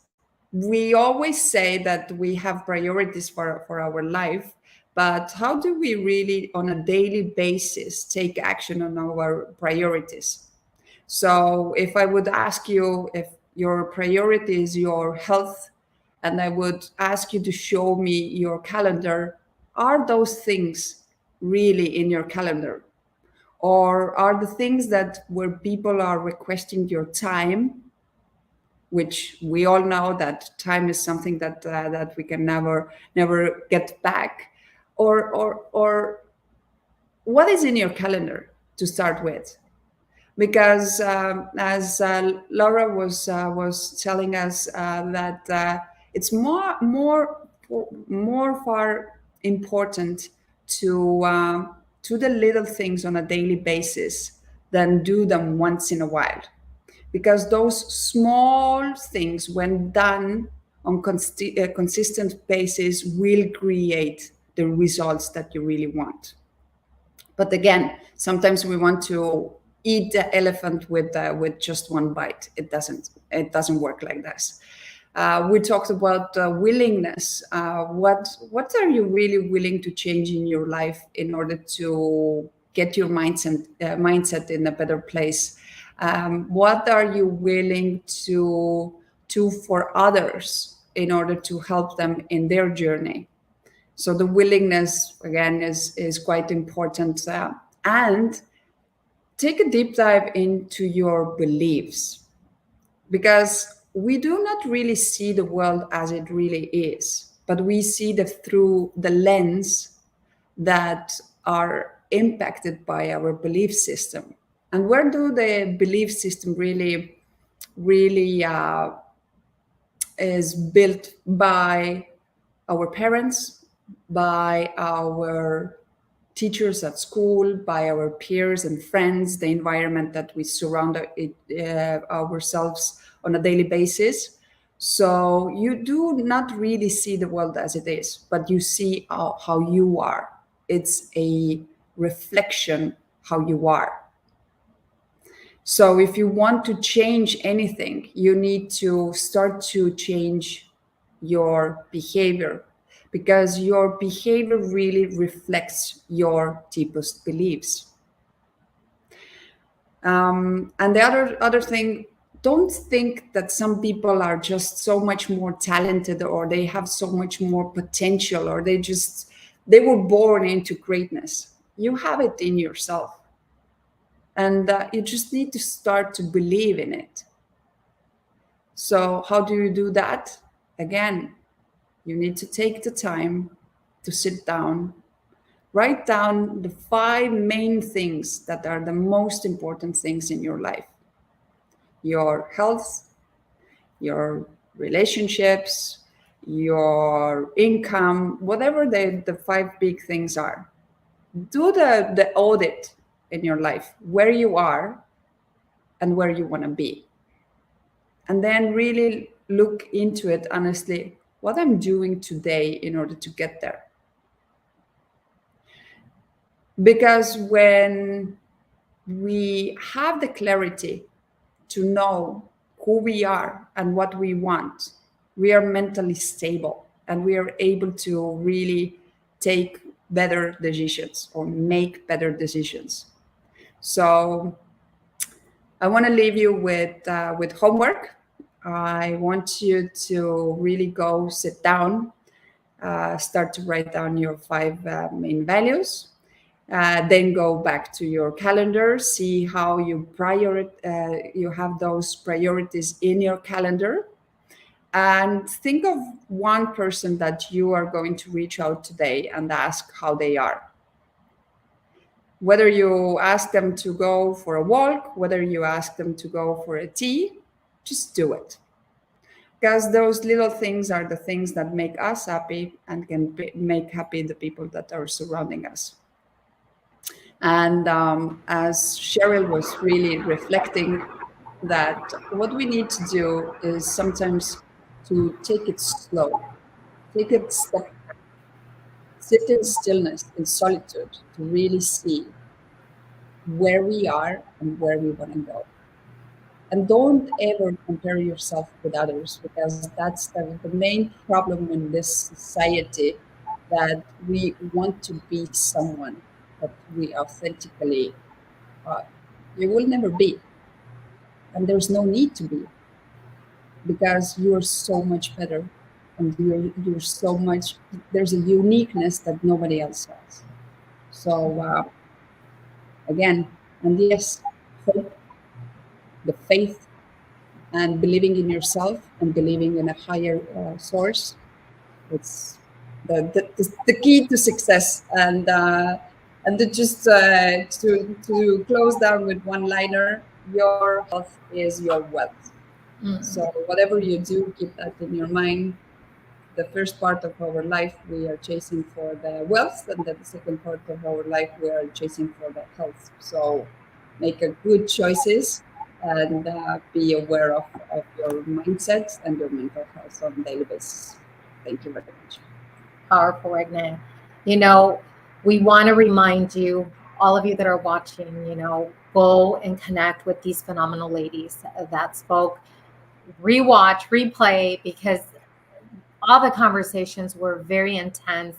We always say that we have priorities for our life, but how do we really, on a daily basis, take action on our priorities? So if I would ask you if your priority is your health, and I would ask you to show me your calendar, are those things really in your calendar? Or are the things that where people are requesting your time, which we all know that time is something that that we can never get back, or what is in your calendar to start with? Because as Laura was telling us that it's more far important to the little things on a daily basis than do them once in a while, because those small things, when done on a consistent basis, will create the results that you really want. But again, sometimes we want to eat the elephant with just one bite. It doesn't work like this. We talked about willingness. What are you really willing to change in your life in order to get your mindset in a better place? What are you willing to do for others in order to help them in their journey? So the willingness, again, is quite important. And take a deep dive into your beliefs, because we do not really see the world as it really is, but we see that through the lens that are impacted by our belief system. And where do the belief system really is built by our parents, by our teachers at school, by our peers and friends, the environment that we surround ourselves on a daily basis. So you do not really see the world as it is, but you see how you are. It's a reflection how you are. So if you want to change anything, you need to start to change your behavior, because your behavior really reflects your deepest beliefs. And the other thing, don't think that some people are just so much more talented, or they have so much more potential, or they were born into greatness. You have it in yourself. And you just need to start to believe in it. So how do you do that? Again, you need to take the time to sit down, write down the 5 main things that are the most important things in your life: your health, your relationships, your income, whatever the 5 big things are. Do the audit in your life, where you are and where you want to be. And then really look into it honestly, what I'm doing today in order to get there. Because when we have the clarity to know who we are and what we want, we are mentally stable and we are able to really take better decisions or make better decisions. So I want to leave you with homework. I want you to really go sit down, start to write down your 5 main values. Then go back to your calendar, see how you have those priorities in your calendar, and think of one person that you are going to reach out today and ask how they are. Whether you ask them to go for a walk, whether you ask them to go for a tea, just do it. Because those little things are the things that make us happy and can make happy the people that are surrounding us. And as Cheryl was really reflecting, that what we need to do is sometimes to take it slow, take it step sit in stillness, in solitude, to really see where we are and where we want to go. And don't ever compare yourself with others, because that's the main problem in this society, that we want to be someone that we authentically you will never be. And there's no need to be, because you're so much better, and you're so much, there's a uniqueness that nobody else has. So again, and yes, hope, the faith, and believing in yourself, and believing in a higher source, it's the key to success. And to just to close down with one liner, your health is your wealth. So whatever you do, keep that in your mind. The first part of our life, we are chasing for the wealth, and then the second part of our life, we are chasing for the health. So make a good choices, and be aware of your mindset and your mental health on a daily basis. Thank you very much. Powerful, Regne. You know, we want to remind you, all of you that are watching, go and connect with these phenomenal ladies that spoke. Rewatch, replay, because all the conversations were very intense,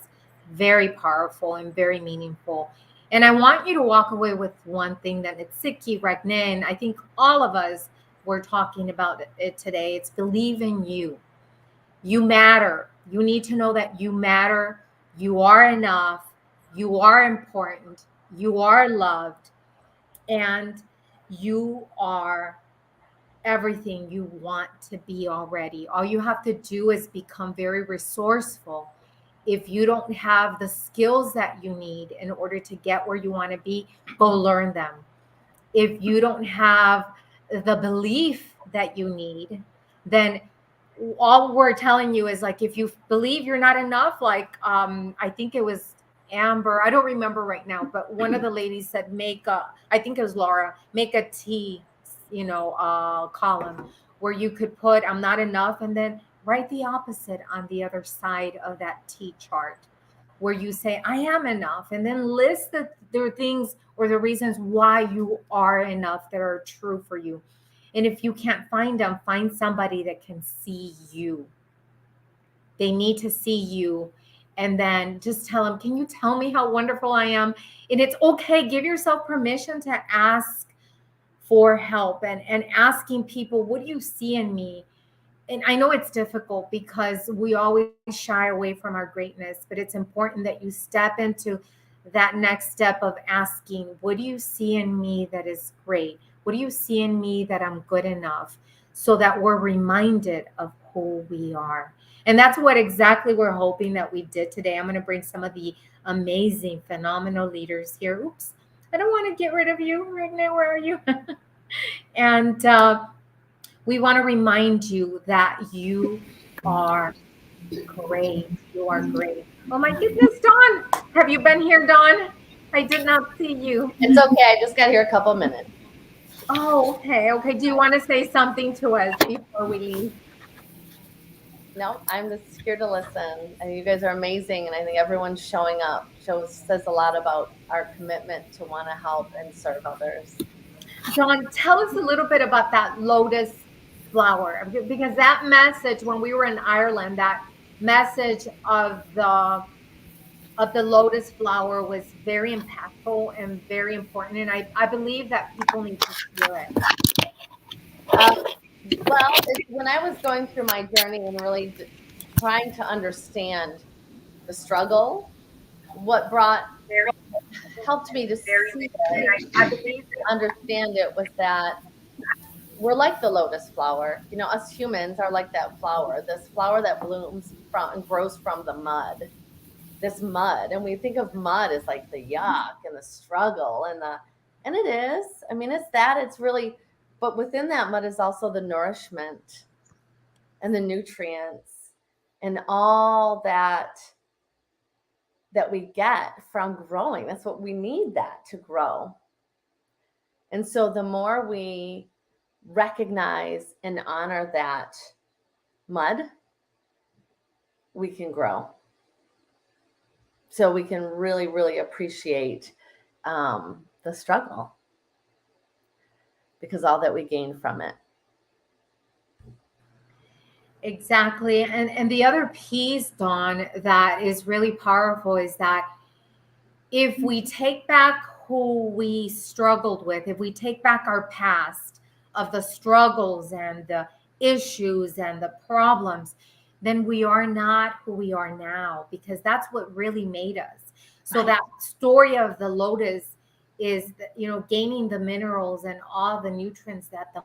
very powerful, and very meaningful. And I want you to walk away with one thing that Nitsiki, Regnen, I think all of us were talking about it today. It's believe in you. You matter. You need to know that you matter. You are enough. You are important. You are loved. And you are everything you want to be already. All you have to do is become very resourceful. If you don't have the skills that you need in order to get where you want to be, go learn them. If you don't have the belief that you need, then all we're telling you is, like, if you believe you're not enough, like I think it was Amber, I don't remember right now, but one of the ladies said, I think it was Laura, make a T, column where you could put I'm not enough, and then write the opposite on the other side of that T chart, where you say I am enough, and then list the things or the reasons why you are enough that are true for you. And if you can't find them, find somebody that can see you. They need to see you. And then just tell them, can you tell me how wonderful I am? And it's okay. Give yourself permission to ask for help, and asking people, what do you see in me? And I know it's difficult because we always shy away from our greatness, but it's important that you step into that next step of asking, what do you see in me that is great? What do you see in me that I'm good enough? So that we're reminded of who we are. And that's what exactly we're hoping that we did today. I'm going to bring some of the amazing, phenomenal leaders here. Oops, I don't want to get rid of you right now. Where are you? And we want to remind you that you are great. You are great. Oh my goodness, Dawn. Have you been here, Dawn? I did not see you. It's okay. I just got here a couple minutes. Oh, okay. Okay. Do you want to say something to us before we leave? No, I'm just here to listen. And you guys are amazing. And I think everyone's showing up says a lot about our commitment to want to help and serve others. Dawn, tell us a little bit about that lotus flower, because that message when we were in Ireland, that message of the lotus flower was very impactful and very important. And I believe that people need to hear it. Well, when I was going through my journey and really trying to understand the struggle, what helped me to see it, understand it, was that we're like the lotus flower. Us humans are like that flower, this flower that blooms from and grows from the mud. This mud, and we think of mud as like the yuck and the struggle and it is. I mean, it's really, but within that mud is also the nourishment and the nutrients and all that we get from growing. That's what we need, that to grow. And so the more we recognize and honor that mud, we can grow. so we can really, really appreciate the struggle, because all that we gain from it. Exactly. And the other piece, Dawn, that is really powerful is that if we take back who we struggled with, if we take back our past of the struggles and the issues and the problems, then we are not who we are now, because that's what really made us. So Right. that story of the lotus is, gaining the minerals and all the nutrients that the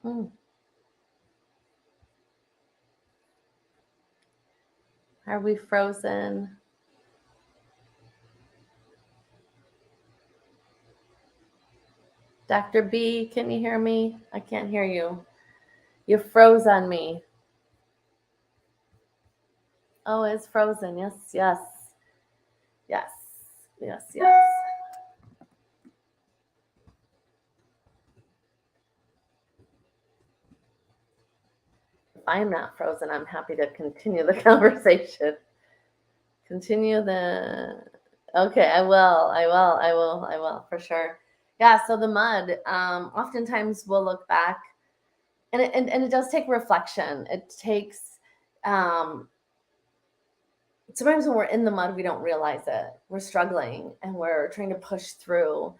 Mm. Are we frozen? Dr. B, can you hear me? I can't hear you. You froze on me. Oh, it's frozen. Yes, yes. Yes, yes, yes. If I'm not frozen, I'm happy to continue the conversation. Continue the. Okay, I will, for sure. Yeah, so the mud, oftentimes we'll look back, and it does take reflection. It takes, sometimes when we're in the mud, we don't realize it. We're struggling and we're trying to push through,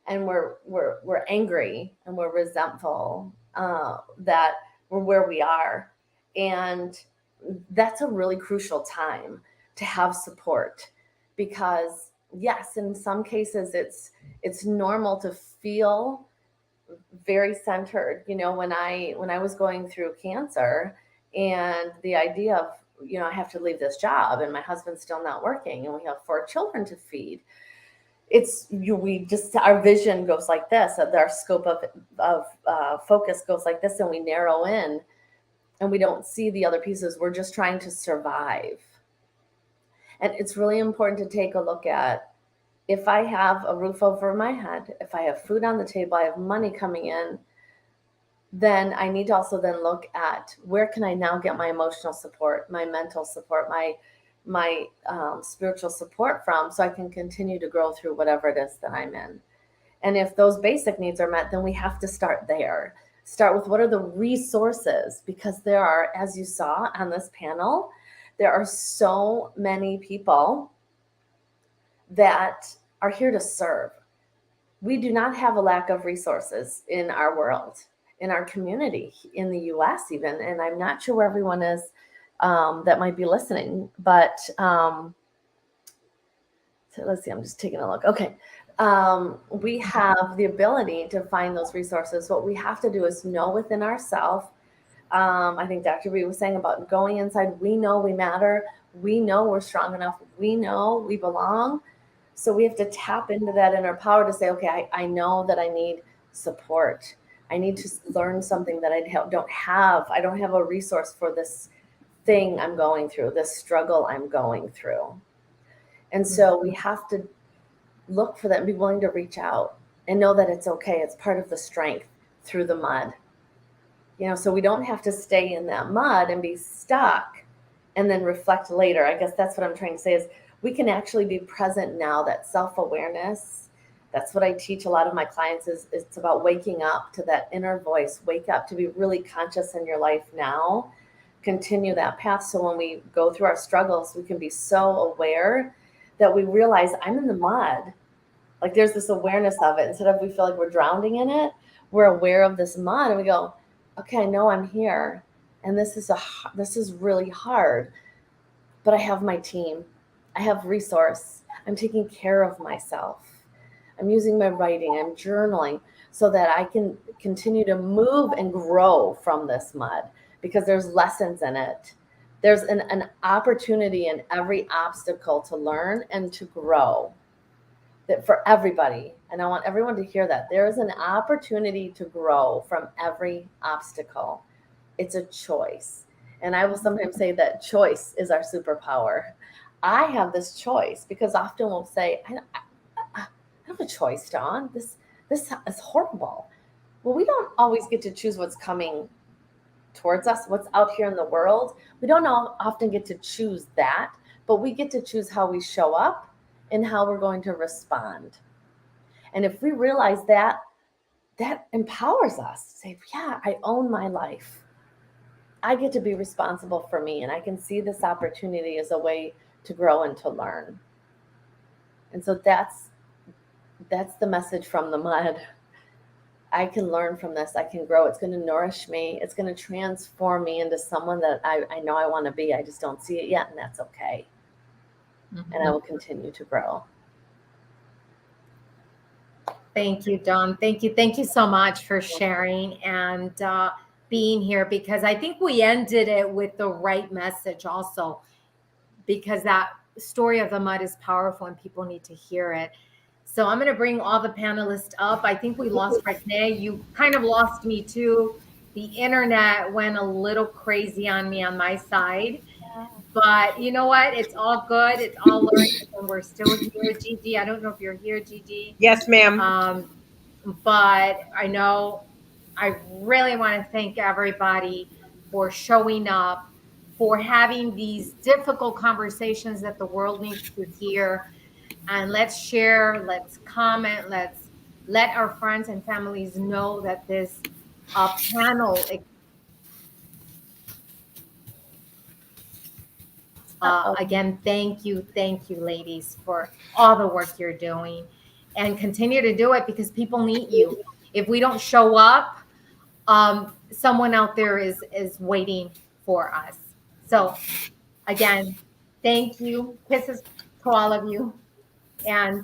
and we're angry and we're resentful that we're where we are. And that's a really crucial time to have support, because yes, in some cases it's normal to feel very centered. When I was going through cancer, and the idea of, I have to leave this job and my husband's still not working and we have 4 children to feed. We just, our vision goes like this, our scope of focus goes like this, and we narrow in and we don't see the other pieces. We're just trying to survive. And it's really important to take a look at, if I have a roof over my head, if I have food on the table, I have money coming in, then I need to also then look at, where can I now get my emotional support, my mental support, my spiritual support from, so I can continue to grow through whatever it is that I'm in. And if those basic needs are met, then we have to start there. Start with, what are the resources? Because there are, as you saw on this panel, there are so many people that are here to serve. We do not have a lack of resources in our world, in our community, in the US even, and I'm not sure where everyone is that might be listening, but so let's see, I'm just taking a look. Okay. We have the ability to find those resources. What we have to do is know within ourselves. I think Dr. B was saying about going inside. We know we matter. We know we're strong enough. We know we belong. So we have to tap into that inner power to say, okay, I know that I need support. I need to learn something that I don't have. I don't have a resource for this thing I'm going through, this struggle I'm going through. And so we have to look for that and be willing to reach out and know that it's okay. It's part of the strength through the mud. So we don't have to stay in that mud and be stuck and then reflect later. I guess that's what I'm trying to say, is we can actually be present now. That self-awareness, that's what I teach a lot of my clients, is it's about waking up to that inner voice. Wake up to be really conscious in your life now. Continue that path, so when we go through our struggles, we can be so aware that we realize, I'm in the mud. Like, there's this awareness of it. Instead of we feel like we're drowning in it, we're aware of this mud, and we go, okay, I know I'm here, and this is really hard, but I have my team. I have resource. I'm taking care of myself. I'm using my writing. I'm journaling so that I can continue to move and grow from this mud, because there's lessons in it. There's an opportunity in every obstacle to learn and to grow, that for everybody. And I want everyone to hear that. There is an opportunity to grow from every obstacle. It's a choice. And I will sometimes say that choice is our superpower. I have this choice, because often we'll say, I have a choice, Dawn. This is horrible. Well, we don't always get to choose what's coming towards us, what's out here in the world. We don't often get to choose that, but we get to choose how we show up and how we're going to respond. And if we realize that, that empowers us to say, yeah, I own my life. I get to be responsible for me, and I can see this opportunity as a way to grow and to learn. And so that's the message from the mud. I can learn from this. I can grow. It's going to nourish me. It's going to transform me into someone that I know I want to be. I just don't see it yet, and that's okay. Mm-hmm. And I will continue to grow. Thank you, Dawn. Thank you. Thank you so much for sharing and being here, because I think we ended it with the right message also, because that story of the mud is powerful and people need to hear it. So I'm going to bring all the panelists up. I think we lost Renee. You kind of lost me too. The internet went a little crazy on me on my side. But you know what? It's all good. It's all learning. And we're still here. Gigi, I don't know if you're here, Gigi. Yes, ma'am. But I know I really want to thank everybody for showing up, for having these difficult conversations that the world needs to hear. And let's share, let's comment, let's let our friends and families know that this panel again, thank you, ladies, for all the work you're doing, and continue to do it, because people need you. If we don't show up, someone out there is waiting for us. So again, thank you. Kisses to all of you, and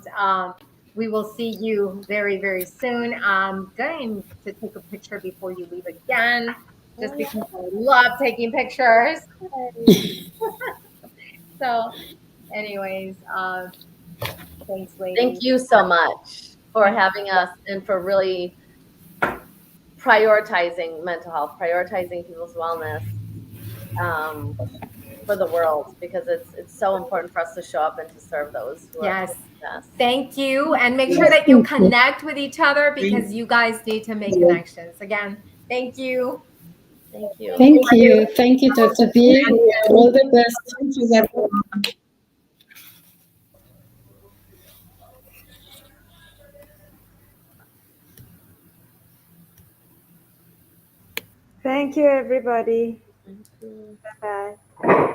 we will see you very, very soon. I'm going to take a picture before you leave again, just because I love taking pictures. So anyways, thanks, ladies. Thank you so much for having us and for really prioritizing mental health, prioritizing people's wellness for the world, because it's so important for us to show up and to serve those who are. Yes. Thank you. And make sure that you connect with each other, because you guys need to make connections. Again, thank you. Thank you. Thank you. Thank you, Dr. B. All the best. Thank you, everyone. Thank you, everybody. Thank you. Bye-bye.